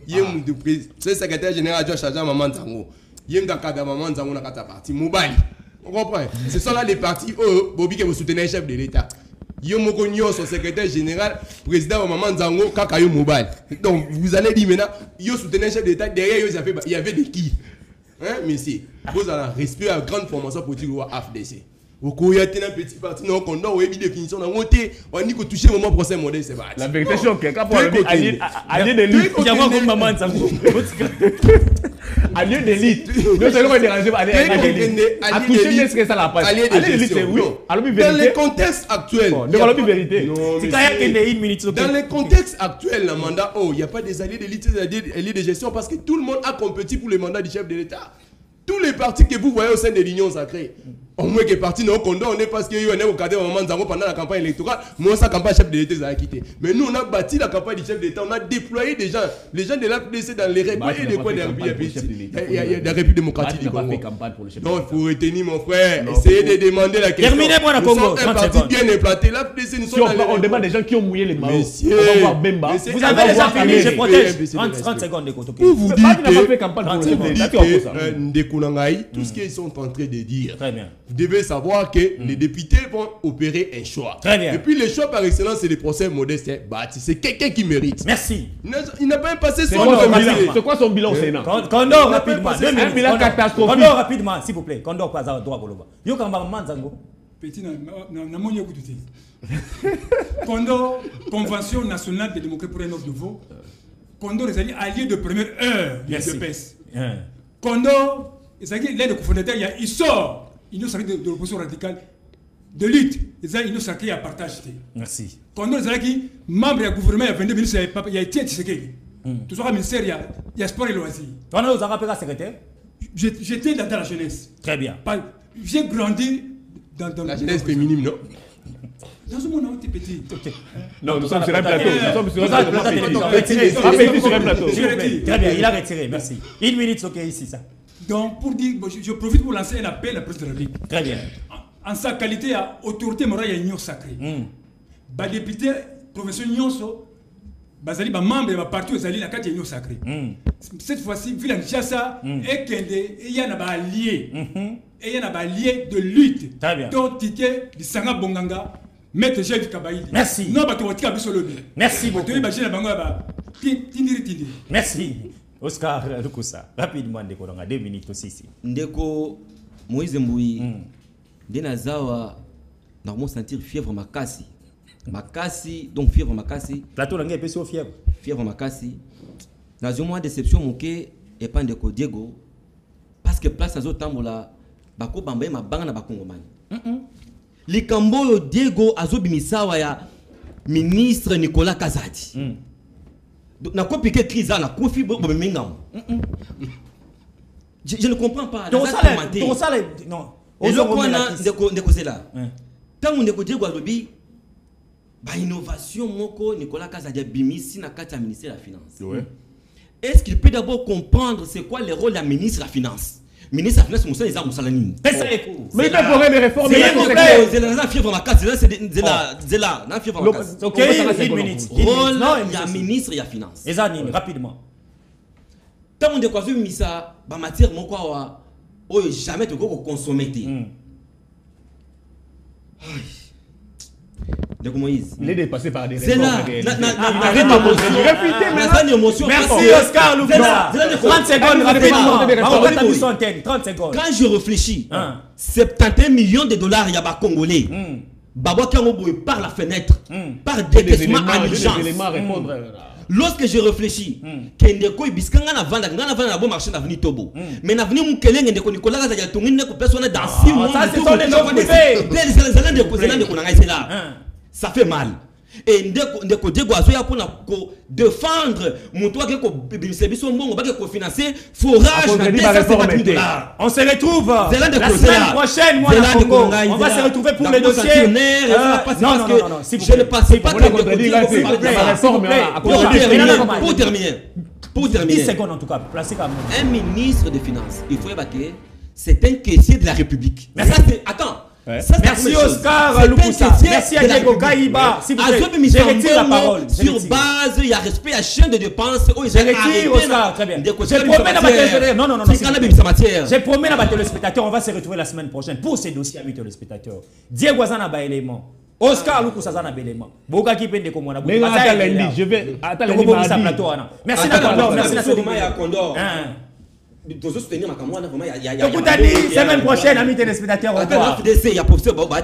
[SPEAKER 4] Yem de c'est secrétaire général Josh Aja maman zango Yem takada maman zango na kata parti Mobali on comprend ce sont là les partis Bobby que vous soutenez le chef de l'état Yomoko Nyo, son secrétaire général, président Maman Zango, Kakayo Mobile. Donc, vous allez dire maintenant, yo soutenez le chef d'État, derrière il y avait des qui. Hein, messieurs, vous avez un respect à grande formation politique au AFDC. Vous avez un petit parti, non, qu'on a une définition, on a dit que toucher le moment procès modèle, c'est pas.
[SPEAKER 14] La vérité, c'est que quand on a allié de l'élite, il y a comme Maman Zango. Allié d'élite. Nous allons déranger par allié d'élite. À toucher les ce que ça la passe. Allié d'élite, c'est oui.
[SPEAKER 4] Dans les contextes actuels.
[SPEAKER 14] Dans
[SPEAKER 4] les contextes actuels, le mandat, il n'y a pas des alliés d'élite, des alliés de gestion parce que tout le monde a compétit pour le mandat du chef de l'État. Tous les partis que vous voyez au sein de l'Union sacrée, au moins que parti non condamné parce qu'il y a eu un cadre au moment pendant la campagne électorale, moi sa campagne chef de l'État a quitté. Mais nous on a bâti la campagne du chef de l'État, on a déployé des gens, les gens de l'AFDC dans les recoins et les coins de la République démocratique du Congo. Donc il faut retenir mon frère, essayer de demander la question.
[SPEAKER 1] Terminez-moi la Congo.
[SPEAKER 4] Un parti bien implanté, l'AFDC nous sommes
[SPEAKER 14] on demande des gens qui ont mouillé les mains.
[SPEAKER 4] Messieurs,
[SPEAKER 1] vous avez déjà fini, je protège. 30 secondes de côté.
[SPEAKER 4] Vous dites que tout ce qu'ils sont en train de dire.
[SPEAKER 1] Très bien.
[SPEAKER 4] Vous devez savoir que les députés vont opérer un choix.
[SPEAKER 1] Très bien.
[SPEAKER 4] Et puis le choix par excellence, c'est le procès modeste. C'est quelqu'un qui mérite.
[SPEAKER 1] Merci.
[SPEAKER 4] Il n'a pas même passé son
[SPEAKER 14] bilan. C'est quoi son bilan au Sénat?
[SPEAKER 1] Condor, rapidement.
[SPEAKER 14] Un bilan catastrophique.
[SPEAKER 1] Condor, rapidement, s'il vous plaît. Condor, pas à droit. Yo, quand on Zango.
[SPEAKER 3] Petit, Condor, Convention nationale des démocrates pour un offre nouveau. Condor est allié de première heure de l'UPS. Condor, l'aide cofondateur, il sort. Il nous de l'opposition radicale de lutte. Il nous sacré à partage.
[SPEAKER 1] Merci.
[SPEAKER 3] Condor, c'est membre du gouvernement, il y a 22 ministres, il y a été tout ça, ministère, il y a sport et loisirs.
[SPEAKER 1] Tu as rappelé la secrétaire?
[SPEAKER 3] J'étais dans la jeunesse.
[SPEAKER 1] Très bien.
[SPEAKER 3] J'ai grandi dans
[SPEAKER 4] la jeunesse féminine, non?
[SPEAKER 3] Dans ce monde, on était petit.
[SPEAKER 14] Non, nous sommes sur un plateau. Nous sommes sur un plateau.
[SPEAKER 1] Très bien, il a retiré, merci. 1 minute, ok, ici, ça.
[SPEAKER 3] Donc, pour dire, je profite pour lancer un appel à la présidente de la République.
[SPEAKER 1] Très bien.
[SPEAKER 3] En sa qualité d'autorité morale et union sacrée. Les députés, professeurs Nyonso, les membres de la partie aux alliés, la union sacrée. Cette fois-ci, vu la Nchassa, il y a un allié. Et il y a un allié de lutte.
[SPEAKER 1] Très bien.
[SPEAKER 3] Donc, ticket du Sanga Bonganga, maître Jeff Kabaïdi.
[SPEAKER 1] Merci.
[SPEAKER 3] Non, tu vas
[SPEAKER 1] merci beaucoup.
[SPEAKER 3] Merci.
[SPEAKER 1] Oscar Lukusa, rapidement, Ndeko, dans 2 minutes aussi.
[SPEAKER 13] Ndeko, Moïse Mboui, Denazawa, normalement sentir fièvre makasi. Makasi, donc fièvre makasi.
[SPEAKER 1] Plateau l'anglais est sur fièvre.
[SPEAKER 13] Fièvre makasi. Dans une mois déception, moké, et pas Ndeko Diego. Parce que place à Zotambola, Bako Bambaye ma banga na Bakongomani. Les Cambo Diego Azobimisawa ya ministre Nicolas Kazadi. Na quoi piquer crise na kofi bomengam. Je ne comprends pas.
[SPEAKER 1] Non.
[SPEAKER 13] Et le point Ndeko Zela. Tant Ndeko Diego Azobi ba innovation moko Nicolas Kazadi bimisi na kati ya ministère de la finance. Est-ce qu'il peut d'abord comprendre c'est quoi le rôle de la ministre de la finance? Ministre de la finance, c'est ça, Moussalanine.
[SPEAKER 14] Mais il a pour les réformes.
[SPEAKER 13] C'est la fièvre ma case, c'est là, la fièvre ma case.
[SPEAKER 1] Ok, 1 minute.
[SPEAKER 13] Rôle, il y a ministre, il y a finance.
[SPEAKER 1] Et ça, rapidement.
[SPEAKER 13] Tant on découvre ça, bah matière, mon quoi, jamais tu peux consommer.
[SPEAKER 14] Il est dépassé par des
[SPEAKER 13] réformes.
[SPEAKER 1] Merci Oscar Lukusa. 30 secondes rapidement. 30 secondes.
[SPEAKER 13] Quand je réfléchis, 71 millions de dollars, il y a des Congolais. Babo Kangobo par la fenêtre, par décaissement en urgence. lorsque je réfléchis, que ndeko ibiskanga na vanda na bon marché d'avenir Tobo. Mais n'avenir Mukelenge ndeko Nicolas Kazaya tongine ko personne dans 6 mois.
[SPEAKER 1] Ça c'est son
[SPEAKER 13] ça fait mal. Et ndeko Diego Azoya pour défendre mon toit que biso mbongo ba ko financer forage na $250,000.
[SPEAKER 1] On se retrouve la semaine prochaine moi na Congo. On va se retrouver pour les dossiers. Non,
[SPEAKER 13] je ne passe pas pour terminer
[SPEAKER 1] 10 secondes en tout cas, placez comme
[SPEAKER 13] un ministre des Finances, il faut évacuer, c'est un caissier de la République. Mais ça c'est attends. Ça,
[SPEAKER 1] merci Oscar Lukusa. Merci à Diego Kaïba. Si vous
[SPEAKER 13] je retire la parole. Sur base, il y a respect à chaîne de dépenses.
[SPEAKER 1] Je retire Oscar. Très bien. Je promets à Je promets à téléspectateurs, on va se retrouver la semaine prochaine pour ces dossiers à téléspectateurs. Diego Azana ba élément. Oscar Lukusa Zana ba élément. Boka ki pende ko mona.
[SPEAKER 14] Mais je vais attends lundi.
[SPEAKER 1] Merci Nakondor. Merci Nakondor.
[SPEAKER 13] Soutenir ma caméra vraiment il y a
[SPEAKER 1] semaine prochaine amis téléspectateurs au revoir.
[SPEAKER 13] Il y a professeur Baba